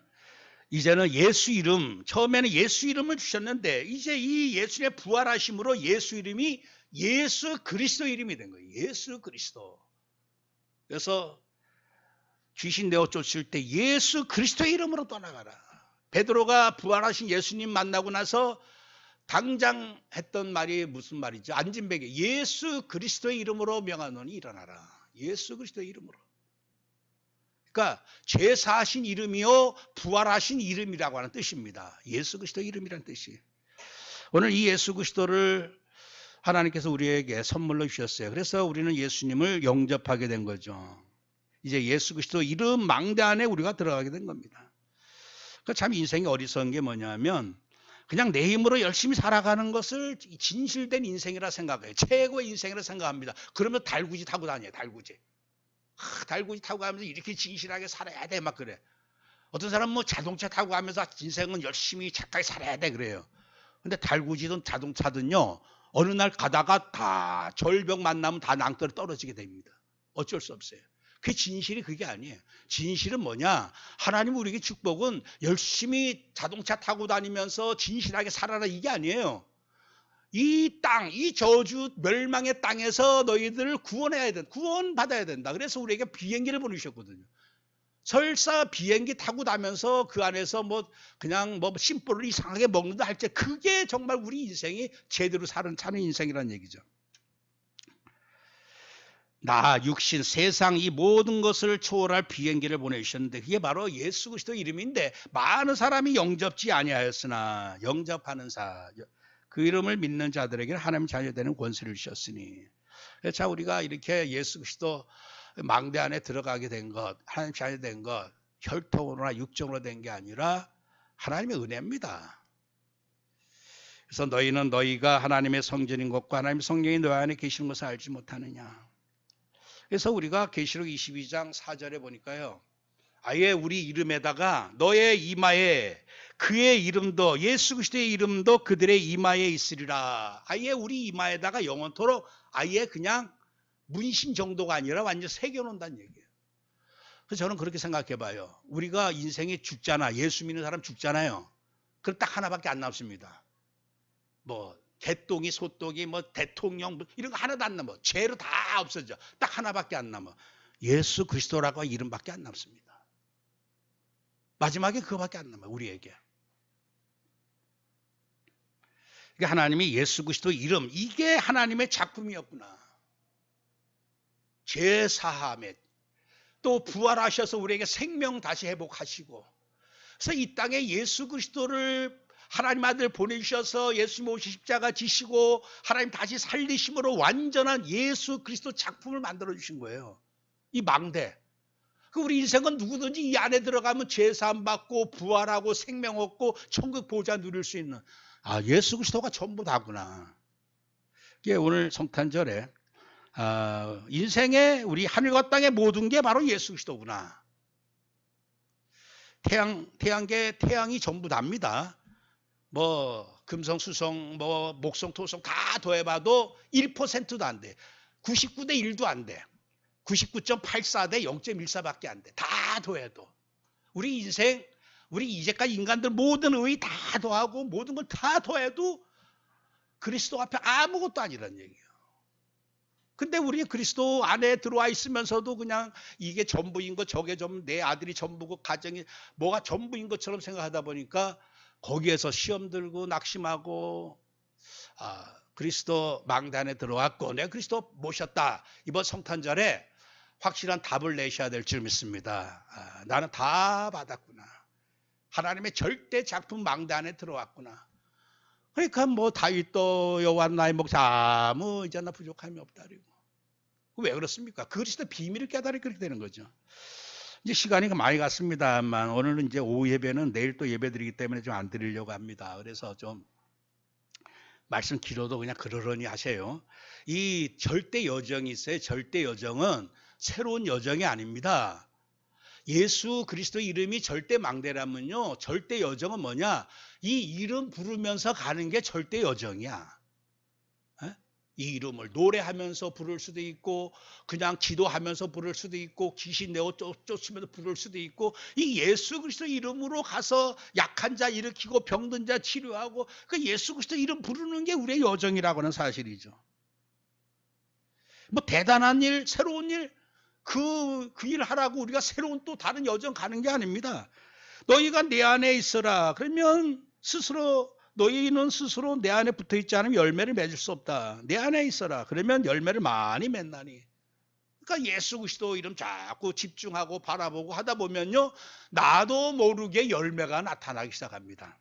이제는 예수 이름, 처음에는 예수 이름을 주셨는데 이제 이 예수의 부활하심으로 예수 이름이 예수 그리스도 이름이 된 거예요. 예수 그리스도. 그래서 귀신 내어 쫓을 때 예수 그리스도의 이름으로 떠나가라. 베드로가 부활하신 예수님 만나고 나서 당장 했던 말이 무슨 말이죠? 안진뱅이 예수 그리스도의 이름으로 명하노니 일어나라. 예수 그리스도의 이름으로. 그러니까 죄사하신 이름이요 부활하신 이름이라고 하는 뜻입니다. 예수 그리스도의 이름이라는 뜻이에요. 오늘 이 예수 그리스도를 하나님께서 우리에게 선물로 주셨어요. 그래서 우리는 예수님을 영접하게 된 거죠. 이제 예수 그리스도 이름 망대 안에 우리가 들어가게 된 겁니다. 그러니까 참 인생이 어리석은 게 뭐냐면 그냥 내 힘으로 열심히 살아가는 것을 진실된 인생이라 생각해요. 최고의 인생이라 생각합니다. 그러면 달구지 타고 다녀요. 달구지. 달구지 타고 가면서 이렇게 진실하게 살아야 돼 막 그래. 어떤 사람은 뭐 자동차 타고 가면서 인생은 열심히 착하게 살아야 돼 그래요. 근데 달구지든 자동차든요 어느 날 가다가 다 절벽 만나면 다 낭떠러 떨어지게 됩니다. 어쩔 수 없어요. 그 진실이 그게 아니에요. 진실은 뭐냐? 하나님 우리에게 축복은 열심히 자동차 타고 다니면서 진실하게 살아라 이게 아니에요. 이 땅, 이 저주 멸망의 땅에서 너희들을 구원해야 된다. 구원받아야 된다. 그래서 우리에게 비행기를 보내주셨거든요. 설사 비행기 타고 다면서 그 안에서 그냥 심보를 이상하게 먹는다 할지 그게 정말 우리 인생이 제대로 사는 인생이라는 얘기죠. 나 육신 세상 이 모든 것을 초월할 비행기를 보내주셨는데 그게 바로 예수 그리스도 이름인데 많은 사람이 영접지 아니하였으나 영접하는 그 이름을 믿는 자들에게 하나님 자녀되는 권세를 주셨으니. 자, 우리가 이렇게 예수 그리스도 망대 안에 들어가게 된 것, 하나님 자녀된 것, 혈통으로나 육정으로 된 게 아니라 하나님의 은혜입니다. 그래서 너희는 너희가 하나님의 성전인 것과 하나님의 성령이 너희 안에 계시는 것을 알지 못하느냐. 그래서 우리가 계시록 22장 4절에 보니까요, 아예 우리 이름에다가 너의 이마에 그의 이름도, 예수 그리스도의 이름도 그들의 이마에 있으리라. 아예 우리 이마에다가 영원토록 아예 그냥 문신 정도가 아니라 완전 새겨놓는다는 얘기예요. 그래서 저는 그렇게 생각해 봐요. 우리가 인생에 죽잖아. 예수 믿는 사람 죽잖아요. 그럼 딱 하나밖에 안 남습니다. 뭐 개똥이, 소똥이, 뭐 대통령 이런 거 하나도 안 남아. 죄로 다 없어져. 딱 하나밖에 안 남아. 예수 그리스도라고 이름밖에 안 남습니다. 마지막에 그거밖에 안 남아, 우리에게. 그러니까 하나님이 예수 그리스도 이름, 이게 하나님의 작품이었구나. 죄 사함에 또 부활하셔서 우리에게 생명 다시 회복하시고, 그래서 이 땅에 예수 그리스도를 하나님 아들 보내주셔서 예수님 오시 십자가 지시고 하나님 다시 살리심으로 완전한 예수 그리스도 작품을 만들어 주신 거예요. 이 망대. 그 우리 인생은 누구든지 이 안에 들어가면 죄사함 받고 부활하고 생명 얻고 천국 보좌 누릴 수 있는, 아, 예수 그리스도가 전부 다구나. 이게 오늘 성탄절에 인생의 우리 하늘과 땅의 모든 게 바로 예수 그리스도구나. 태양이 전부 답니다. 뭐 금성, 수성, 뭐 목성, 토성 다 더해봐도 1%도 안 돼. 99대 1도 안 돼. 99.84 대 0.14밖에 안 돼. 다 더해도. 우리 인생, 우리 이제까지 인간들 모든 의의 다 더하고 모든 걸 다 더해도 그리스도 앞에 아무것도 아니라는 얘기예요. 근데 우리 그리스도 안에 들어와 있으면서도 그냥 이게 전부인 것, 저게 좀 내 아들이 전부고 가정이 뭐가 전부인 것처럼 생각하다 보니까 거기에서 시험 들고 낙심하고, 그리스도 망대 안에 들어왔고 내가 그리스도 모셨다. 이번 성탄절에 확실한 답을 내셔야 될 줄 믿습니다. 나는 다 받았구나. 하나님의 절대 작품 망대 안에 들어왔구나. 그러니까 뭐 다윗도 여호와 나의 목자 아무 이제나 부족함이 없다. 그리고 왜 그렇습니까? 그리스도 비밀을 깨달아 그렇게 되는 거죠. 이제 시간이 많이 갔습니다만 오늘은 이제 오후 예배는 내일 또 예배 드리기 때문에 좀 안 드리려고 합니다. 그래서 좀 말씀 길어도 그냥 그러려니 하세요. 이 절대 여정이 있어요. 절대 여정은 새로운 여정이 아닙니다. 예수 그리스도 이름이 절대 망대라면요, 절대 여정은 뭐냐? 이 이름 부르면서 가는 게 절대 여정이야. 이 이름을 노래하면서 부를 수도 있고 그냥 기도하면서 부를 수도 있고 귀신 내어 쫓으면서 부를 수도 있고, 이 예수 그리스도 이름으로 가서 약한 자 일으키고 병든 자 치료하고 그 예수 그리스도 이름 부르는 게 우리의 여정이라고 하는 사실이죠. 뭐 대단한 일, 새로운 일, 그 일 하라고 우리가 새로운 또 다른 여정 가는 게 아닙니다. 너희가 내 안에 있어라. 그러면 너희는 스스로 내 안에 붙어 있지 않으면 열매를 맺을 수 없다. 내 안에 있어라. 그러면 열매를 많이 맺나니. 그러니까 예수 그리스도 이름 자꾸 집중하고 바라보고 하다 보면요, 나도 모르게 열매가 나타나기 시작합니다.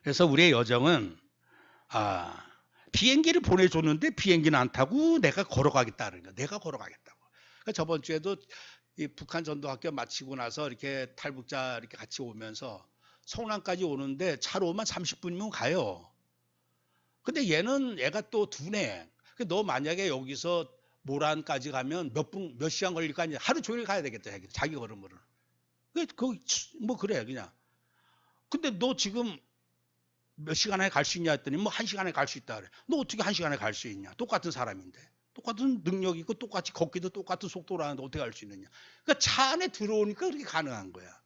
그래서 우리의 여정은 비행기를 보내줬는데 비행기는 안 타고 내가 걸어가겠다는 거야. 내가 걸어가겠다고. 그러니까 저번 주에도 이 북한 전도학교 마치고 나서 이렇게 탈북자 이렇게 같이 오면서 성남까지 오는데 차로 오면 30분이면 가요. 근데 얘가 또 두네. 너 만약에 여기서 모란까지 가면 몇 시간 걸릴까? 이제 하루 종일 가야 되겠다. 자기 걸음으로. 뭐 그래 그냥. 근데 너 지금 몇 시간에 갈 수 있냐 했더니 뭐 1시간에 갈 수 있다 그래. 너 어떻게 1시간에 갈 수 있냐? 똑같은 사람인데. 똑같은 능력이 있고 똑같이 걷기도 똑같은 속도로 하는데 어떻게 갈 수 있느냐? 그러니까 차 안에 들어오니까 그렇게 가능한 거야.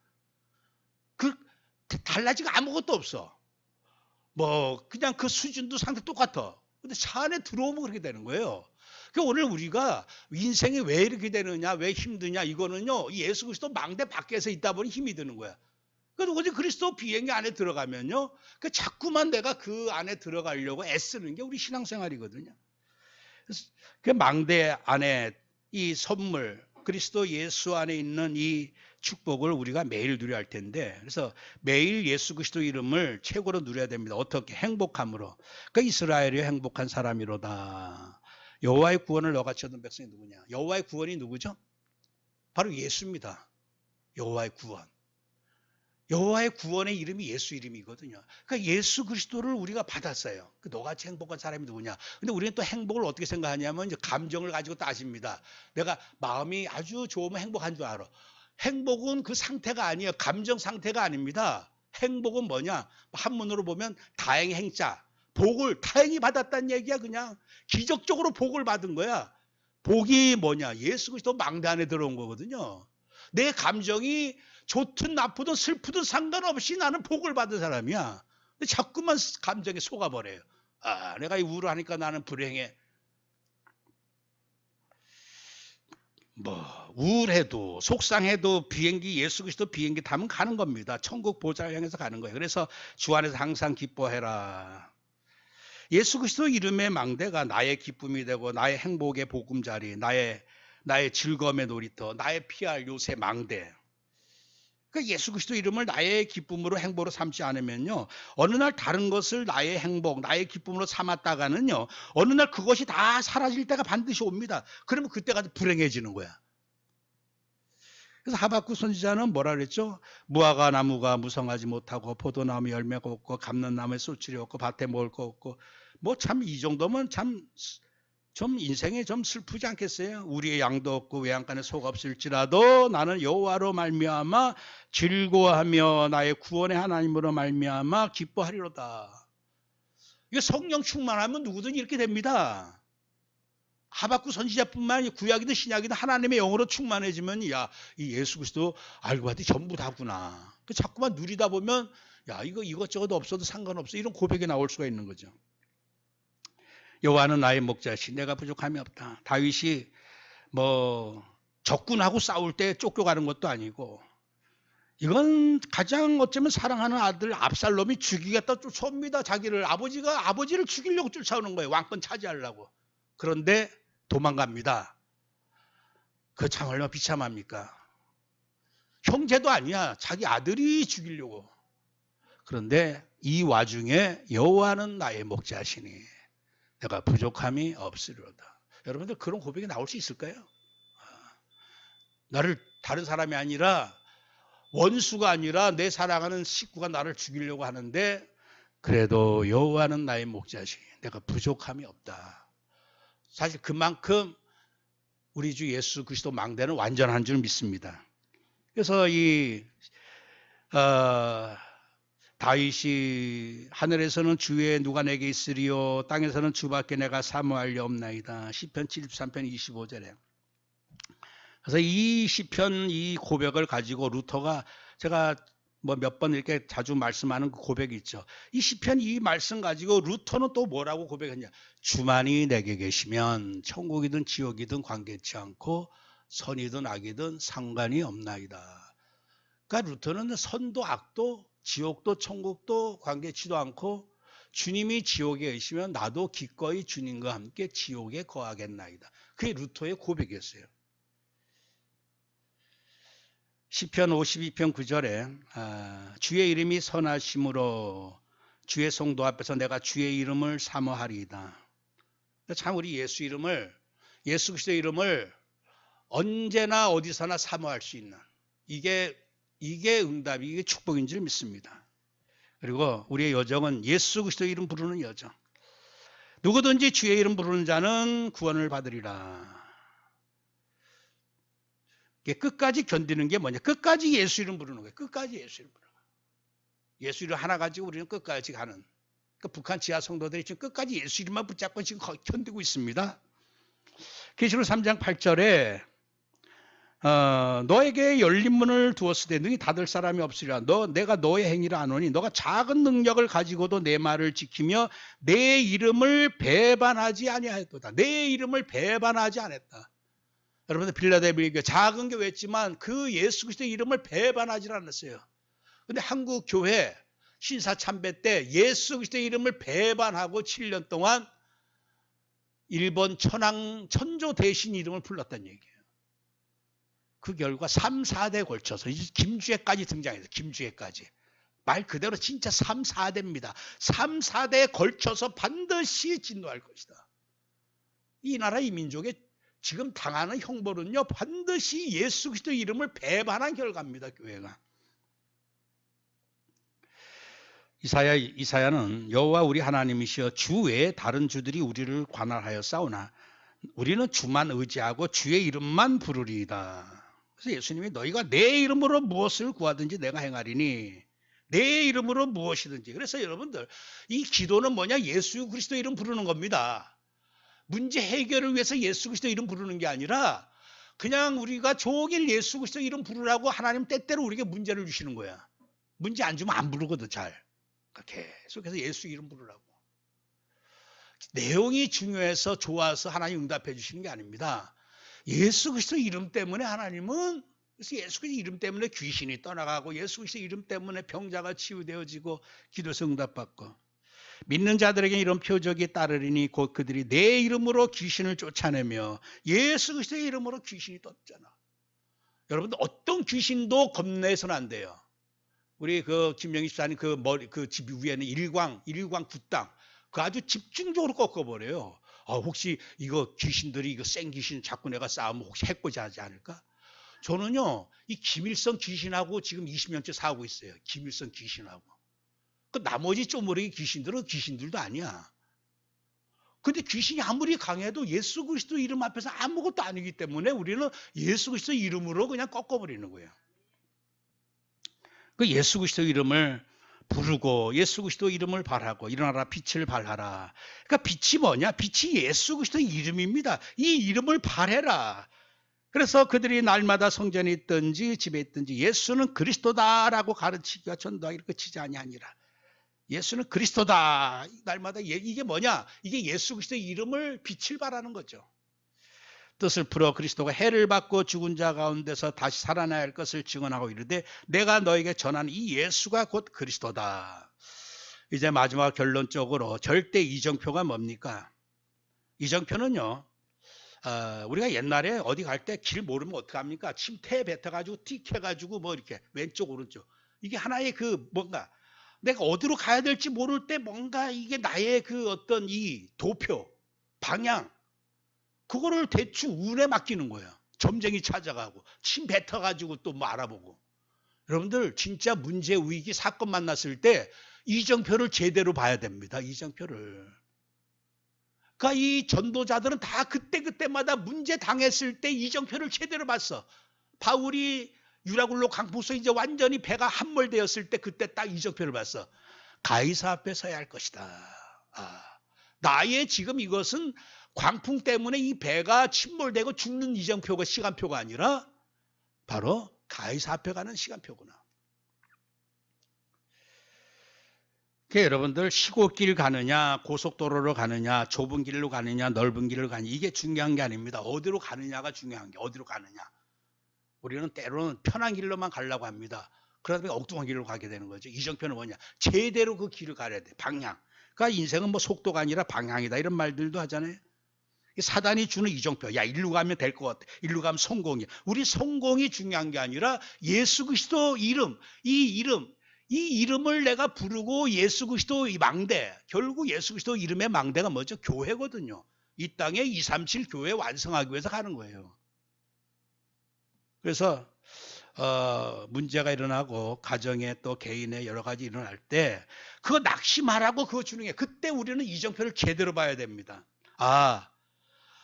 달라지고 아무것도 없어. 뭐 그냥 그 수준도 상태 똑같아. 근데 차 안에 들어오면 그렇게 되는 거예요. 그러니까 오늘 우리가 인생이 왜 이렇게 되느냐, 왜 힘드냐, 이거는요, 예수 그리스도 망대 밖에서 있다 보니 힘이 드는 거야. 그래서 어제 그리스도 비행기 안에 들어가면요, 자꾸만 내가 그 안에 들어가려고 애쓰는 게 우리 신앙생활이거든요. 그래서 그 망대 안에 이 선물, 그리스도 예수 안에 있는 이 축복을 우리가 매일 누려야 할 텐데, 그래서 매일 예수 그리스도 이름을 최고로 누려야 됩니다. 어떻게? 행복함으로. 그러니까 이스라엘이 행복한 사람이로다. 여호와의 구원을 너같이 얻은 백성이 누구냐? 여호와의 구원이 누구죠? 바로 예수입니다. 여호와의 구원. 여호와의 구원의 이름이 예수 이름이거든요. 그러니까 예수 그리스도를 우리가 받았어요. 너같이 행복한 사람이 누구냐? 근데 우리는 또 행복을 어떻게 생각하냐면 이제 감정을 가지고 따집니다. 내가 마음이 아주 좋으면 행복한 줄 알아. 행복은 그 상태가 아니에요. 감정 상태가 아닙니다. 행복은 뭐냐? 한문으로 보면 다행의 행자. 복을 다행히 받았다는 얘기야. 그냥 기적적으로 복을 받은 거야. 복이 뭐냐? 예수 그리스도 망대 안에 들어온 거거든요. 내 감정이 좋든 나쁘든 슬프든 상관없이 나는 복을 받은 사람이야. 근데 자꾸만 감정에 속아버려요. 아, 내가 이 우울하니까 나는 불행해. 우울해도 속상해도 비행기, 예수 그리스도 비행기 타면 가는 겁니다. 천국 보좌를 향해서 가는 거예요. 그래서 주 안에서 항상 기뻐해라. 예수 그리스도 이름의 망대가 나의 기쁨이 되고 나의 행복의 보금자리, 나의 즐거움의 놀이터, 나의 피할 요새 망대. 그러니까 예수 그리스도 이름을 나의 기쁨으로 행복으로 삼지 않으면요, 어느 날 다른 것을 나의 행복, 나의 기쁨으로 삼았다가는요, 어느 날 그것이 다 사라질 때가 반드시 옵니다. 그러면 그때가 불행해지는 거야. 그래서 하박국 선지자는 뭐라 그랬죠? 무화과 나무가 무성하지 못하고 포도나무 열매가 없고 감람나무에 쏠출이 없고 밭에 먹을 거 없고, 뭐 참 이 정도면 참 좀 인생에 좀 슬프지 않겠어요? 우리의 양도 없고 외양간에 속 없을지라도 나는 여호와로 말미암아 즐거워하며 나의 구원의 하나님으로 말미암아 기뻐하리로다. 이게 성령 충만하면 누구든 이렇게 됩니다. 하박국 선지자뿐만 아니라 구약이든 신약이든 하나님의 영으로 충만해지면 야, 이 예수 그리스도 알고 봤더니 전부 다구나. 그 자꾸만 누리다 보면 야, 이거 이것저것 없어도 상관없어. 이런 고백이 나올 수가 있는 거죠. 여호와는 나의 목자시 내가 부족함이 없다. 다윗이 적군하고 싸울 때 쫓겨가는 것도 아니고, 이건 가장 어쩌면 사랑하는 아들 압살롬이 죽이겠다 쫓아옵니다. 아버지를 죽이려고 쫓아오는 거예요. 왕권 차지하려고. 그런데 도망갑니다. 그 참 얼마나 비참합니까? 형제도 아니야. 자기 아들이 죽이려고. 그런데 이 와중에 여호와는 나의 목자시니 내가 부족함이 없으리로다. 여러분들 그런 고백이 나올 수 있을까요? 나를 다른 사람이 아니라 원수가 아니라 내 사랑하는 식구가 나를 죽이려고 하는데 그래도 여호와는 나의 목자시니 내가 부족함이 없다. 사실 그만큼 우리 주 예수 그리스도 망대는 완전한 줄 믿습니다. 그래서 다윗이 하늘에서는 주의 누가 내게 있으리요 땅에서는 주밖에 내가 사모할 리 없나이다. 시편 73편 25절에. 그래서 이 시편 이 고백을 가지고 루터가 제가 몇 번 이렇게 자주 말씀하는 그 고백이 있죠. 이 시편 이 말씀 가지고 루터는 또 뭐라고 고백했냐. 주만이 내게 계시면 천국이든 지옥이든 관계치 않고 선이든 악이든 상관이 없나이다. 그러니까 루터는 선도 악도 지옥도 천국도 관계치도 않고 주님이 지옥에 계시면 나도 기꺼이 주님과 함께 지옥에 거하겠나이다. 그게 루터의 고백이었어요. 시편 52편 9절에 주의 이름이 선하심으로 주의 성도 앞에서 내가 주의 이름을 사모하리이다. 참 우리 예수 그리스도의 이름을 언제나 어디서나 사모할 수 있는 이게 응답이, 이게 축복인 줄 믿습니다. 그리고 우리의 여정은 예수 그리스도 이름 부르는 여정. 누구든지 주의 이름 부르는 자는 구원을 받으리라. 끝까지 견디는 게 뭐냐? 끝까지 예수 이름 부르는 거예요. 끝까지 예수 이름 부르는 거예요. 예수 이름 하나 가지고 우리는 끝까지 가는. 그러니까 북한 지하 성도들이 지금 끝까지 예수 이름만 붙잡고 지금 견디고 있습니다. 계시록 3장 8절에 너에게 열린 문을 두었으되 능히 닫을 사람이 없으리라. 내가 너의 행위를 아노니 너가 작은 능력을 가지고도 내 말을 지키며 내 이름을 배반하지 아니하였도다. 내 이름을 배반하지 않았다. 여러분들 빌라델비아 교회 작은 교회였지만 그 예수 그리스도의 이름을 배반하지 않았어요. 그런데 한국 교회 신사 참배 때 예수 그리스도의 이름을 배반하고 7년 동안 일본 천조 대신 이름을 불렀다는 얘기예요. 그 결과 3, 4대 걸쳐서 이제 김주애까지 등장해서 김주애까지 말 그대로 진짜 3, 4대입니다. 3, 4대에 걸쳐서 반드시 진노할 것이다. 이 나라 이 민족의 지금 당하는 형벌은요 반드시 예수 그리스도 이름을 배반한 결과입니다. 교회가. 이사야는 여호와 우리 하나님이시여 주 외에 다른 주들이 우리를 관할하여 싸우나 우리는 주만 의지하고 주의 이름만 부르리이다. 그래서 예수님이 너희가 내 이름으로 무엇을 구하든지 내가 행하리니 내 이름으로 무엇이든지. 그래서 여러분들 이 기도는 뭐냐? 예수 그리스도 이름 부르는 겁니다. 문제 해결을 위해서 예수 그리스도 이름 부르는 게 아니라 그냥 우리가 종일 예수 그리스도 이름 부르라고 하나님 때때로 우리에게 문제를 주시는 거야. 문제 안 주면 안 부르거든 잘. 계속해서 예수 이름 부르라고. 내용이 중요해서 좋아서 하나님 응답해 주시는 게 아닙니다. 예수 그리스도 이름 때문에 하나님은 그래서 예수 그리스도 이름 때문에 귀신이 떠나가고 예수 그리스도 이름 때문에 병자가 치유되어지고 기도에서 응답받고 믿는 자들에게 이런 표적이 따르리니 곧 그들이 내 이름으로 귀신을 쫓아내며 예수 그리스도의 이름으로 귀신이 떴잖아. 여러분들 어떤 귀신도 겁내서는 안 돼요. 우리 그 김영희 집사님 그 집 위에는 일광 굿당 그 아주 집중적으로 꺾어버려요. 혹시 이거 귀신들이 이거 센 귀신 자꾸 내가 싸우면 혹시 해코지하지 않을까? 저는요 이 김일성 귀신하고 지금 20년째 싸우고 있어요. 김일성 귀신하고. 그 나머지 쪼무레기 귀신들은 귀신들도 아니야. 근데 귀신이 아무리 강해도 예수 그리스도 이름 앞에서 아무것도 아니기 때문에 우리는 예수 그리스도 이름으로 그냥 꺾어버리는 거예요. 그 예수 그리스도 이름을 부르고 예수 그리스도 이름을 발하고 일어나라 빛을 발하라. 그러니까 빛이 뭐냐? 빛이 예수 그리스도 이름입니다. 이 이름을 발해라. 그래서 그들이 날마다 성전에 있든지 집에 있든지 예수는 그리스도다라고 가르치기가 전도하기를 그치지 아니하니라. 예수는 그리스도다. 날마다 이게 뭐냐? 이게 예수 그리스도의 이름을 빛을 발하는 거죠. 뜻을 풀어 그리스도가 해를 받고 죽은 자 가운데서 다시 살아나야 할 것을 증언하고 이르되 내가 너에게 전하는 이 예수가 곧 그리스도다. 이제 마지막 결론적으로 절대 이정표가 뭡니까? 이정표는요. 우리가 옛날에 어디 갈 때 길 모르면 어떡합니까? 침대에 뱉어가지고 틱 해가지고 뭐 이렇게 왼쪽 오른쪽. 이게 하나의 그 뭔가 내가 어디로 가야 될지 모를 때 뭔가 이게 나의 그 어떤 이 도표, 방향 그거를 대충 운에 맡기는 거예요. 점쟁이 찾아가고 침 뱉어가지고 또 뭐 알아보고. 여러분들 진짜 문제, 위기, 사건 만났을 때 이정표를 제대로 봐야 됩니다. 이정표를. 그러니까 이 전도자들은 다 그때마다 문제 당했을 때 이정표를 제대로 봤어. 바울이 유라굴로 강풍속에 이제 완전히 배가 함몰되었을 때 그때 딱 이정표를 봤어. 가이사 앞에 서야 할 것이다. 나의 지금 이것은 광풍 때문에 이 배가 침몰되고 죽는 이정표가 시간표가 아니라 바로 가이사 앞에 가는 시간표구나. 그러니까 여러분들 시골길 가느냐 고속도로로 가느냐 좁은 길로 가느냐 넓은 길로 가느냐 이게 중요한 게 아닙니다. 어디로 가느냐가 중요한 게 어디로 가느냐. 우리는 때로는 편한 길로만 가려고 합니다. 그러다 보니 엉뚱한 길로 가게 되는 거죠. 이정표는 뭐냐. 제대로 그 길을 가야 돼. 방향. 그러니까 인생은 뭐 속도가 아니라 방향이다 이런 말들도 하잖아요. 사단이 주는 이정표. 야 일로 가면 될 것 같아. 일로 가면 성공이야. 우리 성공이 중요한 게 아니라 예수 그리스도 이름. 이 이름을 내가 부르고 예수 그리스도 이 망대. 결국 예수 그리스도 이름의 망대가 뭐죠? 교회거든요. 이 땅에 237 교회 완성하기 위해서 가는 거예요. 그래서 문제가 일어나고 가정에 또 개인의 여러 가지 일어날 때 그거 낙심하라고 그거 주는 게 그때 우리는 이정표를 제대로 봐야 됩니다.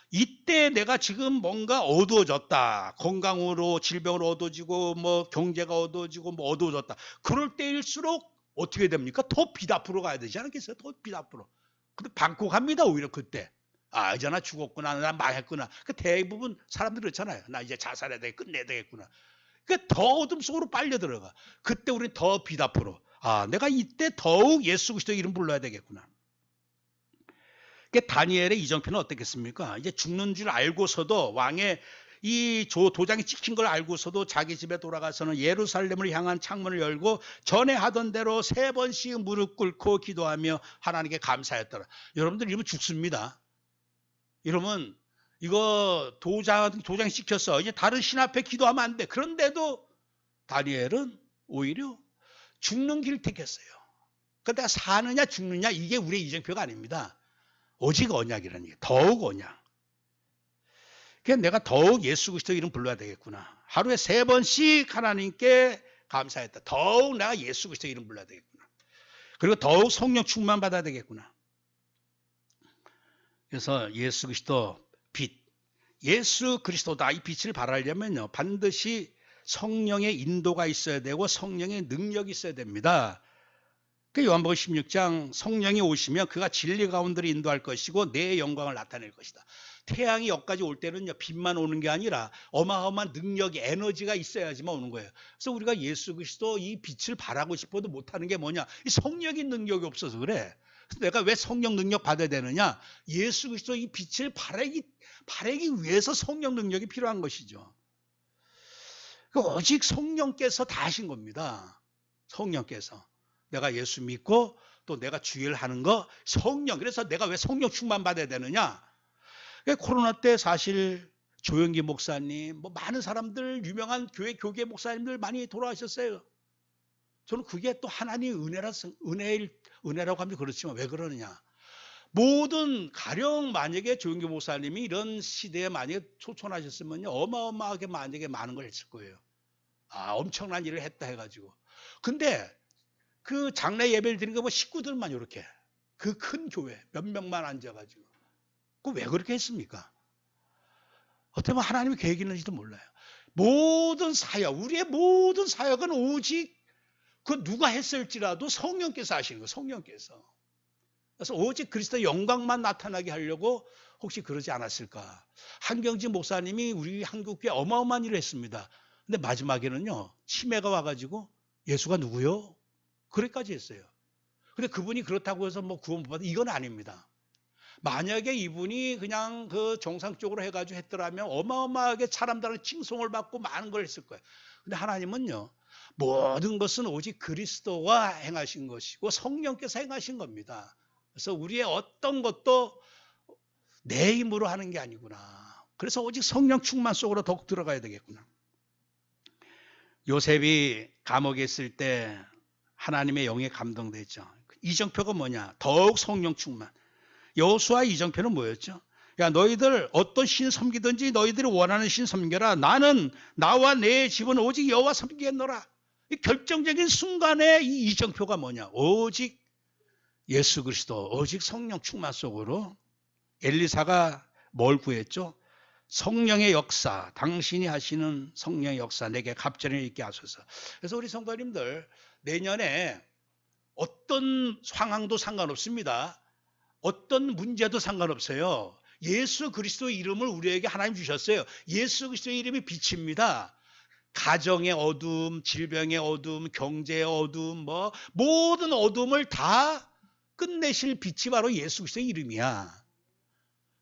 이때 내가 지금 뭔가 어두워졌다. 건강으로 질병으로 어두워지고 뭐 경제가 어두워지고 뭐 어두워졌다. 그럴 때일수록 어떻게 됩니까? 더 빛 앞으로 가야 되지 않겠어요? 더 빛 앞으로. 근데 방콕합니다. 오히려 그때. 이제 나 죽었구나. 나 망했구나. 그 대부분 사람들이 그렇잖아요. 나 이제 자살해야 돼. 끝내야 되겠구나. 그러니까 더 어둠 속으로 빨려 들어가. 그때 우리는 더 빛 앞으로. 내가 이때 더욱 예수 그리스도 이름 불러야 되겠구나. 그러니까 다니엘의 이정표는 어떻겠습니까? 이제 죽는 줄 알고서도 왕의 이 도장이 찍힌 걸 알고서도 자기 집에 돌아가서는 예루살렘을 향한 창문을 열고 전에 하던 대로 3번씩 무릎 꿇고 기도하며 하나님께 감사했더라. 여러분들 이러면 죽습니다. 이러면 이거 도장 시켰어. 이제 다른 신 앞에 기도하면 안 돼. 그런데도 다니엘은 오히려 죽는 길을 택했어요. 그러니까 내가 사느냐 죽느냐 이게 우리의 이정표가 아닙니다. 오직 언약이라는 얘기. 더욱 언약. 그러니까 내가 더욱 예수 그리스도 이름 불러야 되겠구나. 하루에 3번씩 하나님께 감사했다. 더욱 내가 예수 그리스도 이름 불러야 되겠구나. 그리고 더욱 성령 충만 받아야 되겠구나. 그래서 예수 그리스도 빛. 예수 그리스도다. 이 빛을 발하려면요. 반드시 성령의 인도가 있어야 되고 성령의 능력이 있어야 됩니다. 그 요한복음 16장 성령이 오시면 그가 진리 가운데로 인도할 것이고 내 영광을 나타낼 것이다. 태양이 여기까지 올 때는요. 빛만 오는 게 아니라 어마어마한 능력이 에너지가 있어야지만 오는 거예요. 그래서 우리가 예수 그리스도 이 빛을 발하고 싶어도 못하는 게 뭐냐. 이 성령인 능력이 없어서 그래. 그래서 내가 왜 성령 능력 받아야 되느냐. 예수 그리스도 이 빛을 발하기 위해서 성령 능력이 필요한 것이죠. 오직 성령께서 다 하신 겁니다. 성령께서. 내가 예수 믿고 또 내가 주의를 하는 거 성령. 그래서 내가 왜 성령 충만 받아야 되느냐. 코로나 때 사실 조영기 목사님 뭐 많은 사람들 유명한 교계 목사님들 많이 돌아가셨어요. 저는 그게 또 하나님의 은혜라고 하면 그렇지만 왜 그러느냐. 모든 가령 만약에 조영기 목사님이 이런 시대에 만약에 초청하셨으면요. 어마어마하게 만약에 많은 걸 했을 거예요. 아, 엄청난 일을 했다 해가지고. 근데 그 장례 예배를 드린 거 뭐 식구들만 이렇게 그 큰 교회 몇 명만 앉아가지고 그 왜 그렇게 했습니까? 어떻게 보면 하나님의 계획이 있는지도 몰라요. 모든 사역, 우리의 모든 사역은 오직 그 누가 했을지라도 성령께서 하시는 거예요. 성령께서. 그래서 오직 그리스도의 영광만 나타나게 하려고 혹시 그러지 않았을까. 한경진 목사님이 우리 한국교회 어마어마한 일을 했습니다. 근데 마지막에는요. 치매가 와가지고 예수가 누구요? 그래까지 했어요. 근데 그분이 그렇다고 해서 뭐 구원 못 받아 이건 아닙니다. 만약에 이분이 그냥 그 정상적으로 해가지고 했더라면 어마어마하게 사람들한테 칭송을 받고 많은 걸 했을 거예요. 근데 하나님은요. 모든 것은 오직 그리스도가 행하신 것이고 성령께서 행하신 겁니다. 그래서 우리의 어떤 것도 내 힘으로 하는 게 아니구나. 그래서 오직 성령 충만 속으로 더욱 들어가야 되겠구나. 요셉이 감옥에 있을 때 하나님의 영에 감동됐죠. 이정표가 뭐냐? 더욱 성령 충만. 여호수아 이정표는 뭐였죠? 야, 너희들 어떤 신 섬기든지 너희들이 원하는 신 섬겨라. 나는 나와 내 집은 오직 여호와 섬기겠노라. 이 결정적인 순간에 이 이정표가 뭐냐? 오직 예수 그리스도, 오직 성령 충만 속으로. 엘리사가 뭘 구했죠? 성령의 역사, 당신이 하시는 성령의 역사 내게 갑절에 있게 하소서. 그래서 우리 성도님들 내년에 어떤 상황도 상관없습니다. 어떤 문제도 상관없어요. 예수 그리스도의 이름을 우리에게 하나님 주셨어요. 예수 그리스도의 이름이 빛입니다. 가정의 어둠, 질병의 어둠, 경제의 어둠, 뭐 모든 어둠을 다 끝내실 빛이 바로 예수 그리스도의 이름이야.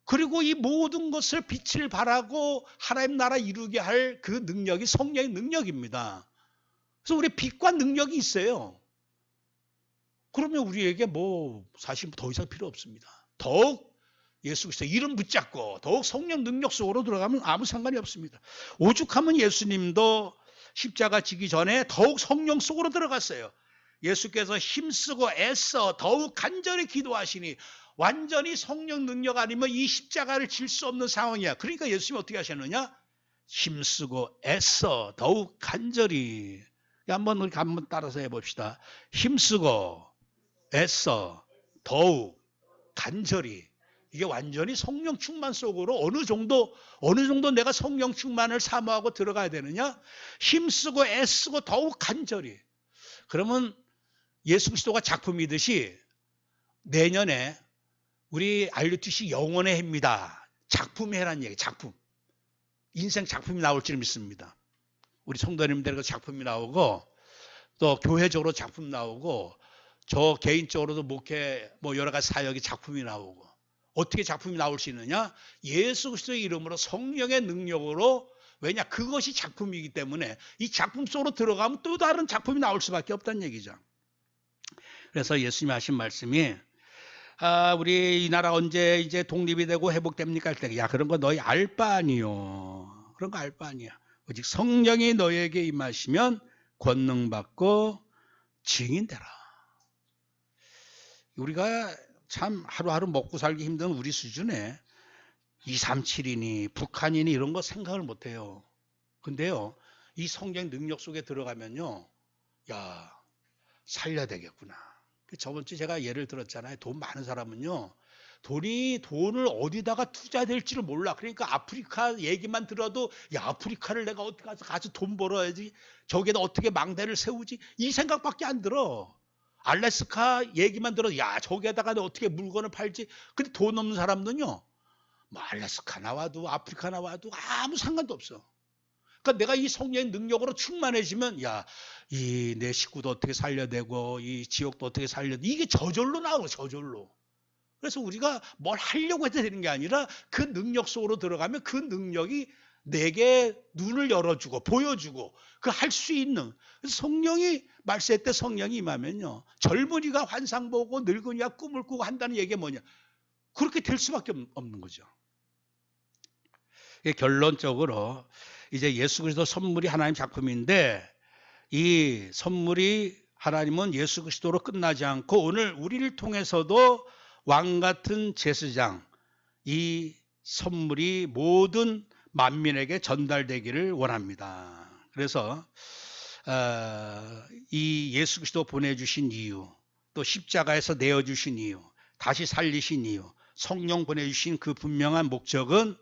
그리고 이 모든 것을 빛을 발하고 하나님 나라 이루게 할 그 능력이 성령의 능력입니다. 그래서 우리 빛과 능력이 있어요. 그러면 우리에게 뭐 사실 더 이상 필요 없습니다. 더욱 예수 그리스도 이름 붙잡고 더욱 성령 능력 속으로 들어가면 아무 상관이 없습니다. 오죽하면 예수님도 십자가 지기 전에 더욱 성령 속으로 들어갔어요. 예수께서 힘쓰고 애써 더욱 간절히 기도하시니 완전히 성령 능력 아니면 이 십자가를 질 수 없는 상황이야. 그러니까 예수님이 어떻게 하셨느냐? 힘쓰고 애써 더욱 간절히. 한번 따라서 해봅시다. 힘쓰고 애써 더욱 간절히. 이게 완전히 성령 충만 속으로 어느 정도 내가 성령 충만을 사모하고 들어가야 되느냐? 힘쓰고 애쓰고 더욱 간절히. 그러면 예수 그리스도가 작품이듯이 내년에 우리 RUTC 영혼의 해입니다. 작품의 해라는 얘기, 작품. 인생 작품이 나올 줄 믿습니다. 우리 성도님들과 작품이 나오고 또 교회적으로 작품 나오고 저 개인적으로도 목회 뭐 여러 가지 사역이 작품이 나오고 어떻게 작품이 나올 수 있느냐? 예수 그리스도의 이름으로 성령의 능력으로 왜냐? 그것이 작품이기 때문에 이 작품 속으로 들어가면 또 다른 작품이 나올 수밖에 없다는 얘기죠. 그래서 예수님이 하신 말씀이 우리 이 나라 언제 이제 독립이 되고 회복됩니까? 할 때, 야, 그런 거 너희 알 바 아니요. 그런 거 알 바 아니야. 오직 성령이 너에게 임하시면 권능 받고 증인되라. 우리가 참 하루하루 먹고 살기 힘든 우리 수준에 237이니 북한이니 이런 거 생각을 못 해요. 근데요, 이 성경 능력 속에 들어가면요, 야, 살려야 되겠구나. 저번 주 제가 예를 들었잖아요. 돈 많은 사람은요, 돈을 어디다가 투자될지를 몰라. 그러니까 아프리카 얘기만 들어도, 야, 아프리카를 내가 어떻게 가서 돈 벌어야지, 저기에다 어떻게 망대를 세우지, 이 생각밖에 안 들어. 알래스카 얘기만 들어도, 야, 저기에다가 어떻게 물건을 팔지. 근데 돈 없는 사람들은요, 뭐 알래스카 나와도 아프리카 나와도 아무 상관도 없어. 그러니까 내가 이 성령의 능력으로 충만해지면, 야, 이 내 식구도 어떻게 살려되고 이 지역도 어떻게 살려, 이게 저절로 나오고, 저절로. 그래서 우리가 뭘 하려고 해도 되는 게 아니라 그 능력 속으로 들어가면 그 능력이 내게 눈을 열어주고 보여주고 그 할 수 있는. 그래서 성령이 말세 때 성령이 임하면요, 젊은이가 환상 보고 늙은이가 꿈을 꾸고 한다는 얘기가 뭐냐, 그렇게 될 수밖에 없는 거죠. 결론적으로 이제 예수 그리스도 선물이 하나님 작품인데, 이 선물이 하나님은 예수 그리스도로 끝나지 않고 오늘 우리를 통해서도 왕 같은 제사장, 이 선물이 모든 만민에게 전달되기를 원합니다. 그래서 이 예수 그리스도 보내주신 이유, 또 십자가에서 내어주신 이유, 다시 살리신 이유, 성령 보내주신 그 분명한 목적은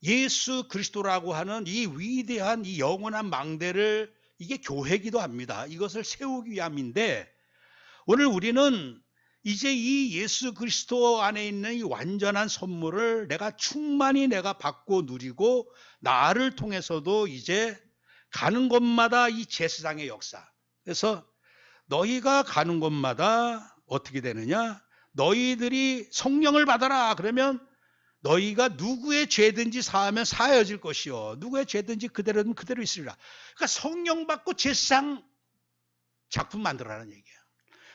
예수 그리스도라고 하는 이 위대한 이 영원한 망대를, 이게 교회기도 합니다. 이것을 세우기 위함인데, 오늘 우리는 이제 이 예수 그리스도 안에 있는 이 완전한 선물을 내가 충만히 내가 받고 누리고, 나를 통해서도 이제 가는 곳마다 이 제사장의 역사. 그래서 너희가 가는 곳마다 어떻게 되느냐, 너희들이 성령을 받아라 그러면 너희가 누구의 죄든지 사하면 사하여질 것이요, 누구의 죄든지 그대로는 그대로 있으리라. 그러니까 성령 받고 제사장 작품 만들어라는 얘기예요.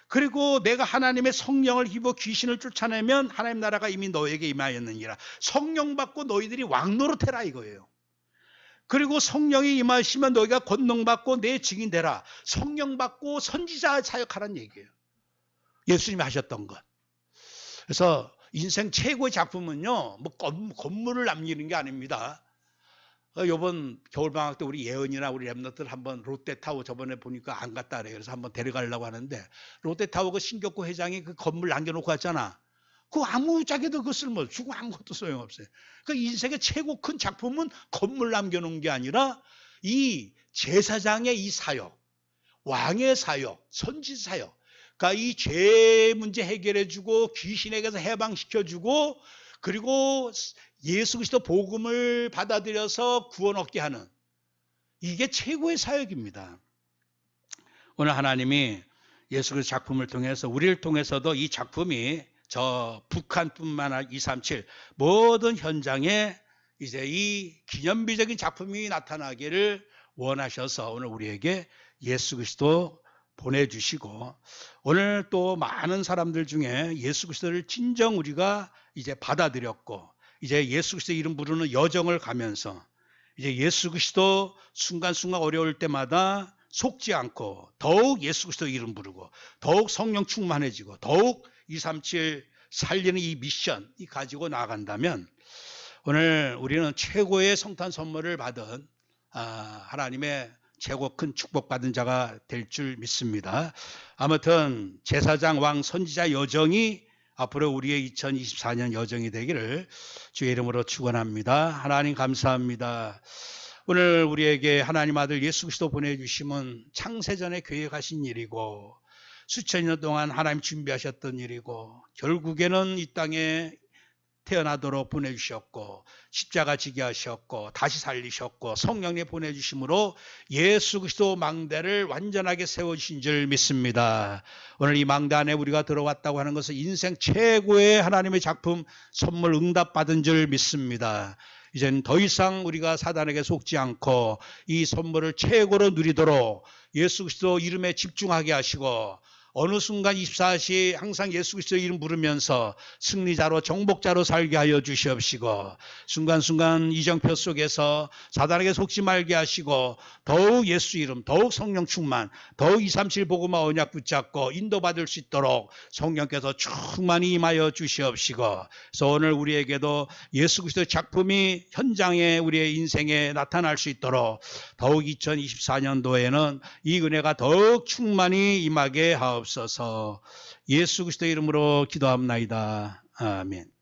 그리고 내가 하나님의 성령을 입어 귀신을 쫓아내면 하나님 나라가 이미 너에게 임하였느니라. 성령 받고 너희들이 왕노릇해라 이거예요. 그리고 성령이 임하시면 너희가 권능 받고 내 증인 되라. 성령 받고 선지자 사역하라는 얘기예요. 예수님이 하셨던 것. 그래서 인생 최고의 작품은요, 뭐 건물을 남기는 게 아닙니다. 이번 겨울방학 때 우리 예언이나 우리 랩너들 한번 롯데타워 저번에 보니까 안 갔다 그래요. 그래서 한번 데려가려고 하는데, 롯데타워 그 신격구 회장이 그 건물 남겨놓고 왔잖아. 그 아무짝에도 그 쓸모, 주고 아무것도 소용없어요. 그 인생의 최고 큰 작품은 건물 남겨놓은 게 아니라 이 제사장의 이 사역, 왕의 사역, 선지 사역. 그러니까 이 죄 문제 해결해주고 귀신에게서 해방시켜주고, 그리고 예수 그리스도 복음을 받아들여서 구원 얻게 하는, 이게 최고의 사역입니다. 오늘 하나님이 예수 그리스도 작품을 통해서 우리를 통해서도 이 작품이 저 북한뿐만 아니라 237 모든 현장에 이제 이 기념비적인 작품이 나타나기를 원하셔서 오늘 우리에게 예수 그리스도 보내주시고, 오늘 또 많은 사람들 중에 예수 그리스도를 진정 우리가 이제 받아들였고, 이제 예수 그리스도 이름 부르는 여정을 가면서 이제 예수 그리스도 순간순간 어려울 때마다 속지 않고 더욱 예수 그리스도 이름 부르고 더욱 성령 충만해지고 더욱 237 살리는 이 미션 이 가지고 나아간다면, 오늘 우리는 최고의 성탄 선물을 받은 하나님의 최고 큰 축복받은 자가 될 줄 믿습니다. 아무튼 제사장 왕 선지자 여정이 앞으로 우리의 2024년 여정이 되기를 주의 이름으로 축원합니다. 하나님 감사합니다. 오늘 우리에게 하나님 아들 예수 그리스도 보내주심은 창세전에 계획하신 일이고 수천 년 동안 하나님 준비하셨던 일이고, 결국에는 이 땅에 태어나도록 보내주셨고 십자가 지게 하셨고 다시 살리셨고 성령님 보내주심으로 예수 그리스도 망대를 완전하게 세워주신 줄 믿습니다. 오늘 이 망대 안에 우리가 들어왔다고 하는 것은 인생 최고의 하나님의 작품 선물 응답받은 줄 믿습니다. 이제는 더 이상 우리가 사단에게 속지 않고 이 선물을 최고로 누리도록 예수 그리스도 이름에 집중하게 하시고, 어느 순간 24시 항상 예수 그리스도 이름 부르면서 승리자로 정복자로 살게 하여 주시옵시고 순간순간 이정표 속에서 사단에게 속지 말게 하시고 더욱 예수 이름, 더욱 성령 충만, 더욱 237 복음화 언약 붙잡고 인도받을 수 있도록 성령께서 충만히 임하여 주시옵시고 그래서 오늘 우리에게도 예수 그리스도의 작품이 현장에 우리의 인생에 나타날 수 있도록 더욱 2024년도에는 이 은혜가 더욱 충만히 임하게 하옵소서. 예수 그리스도의 이름으로 기도합나이다. 아멘.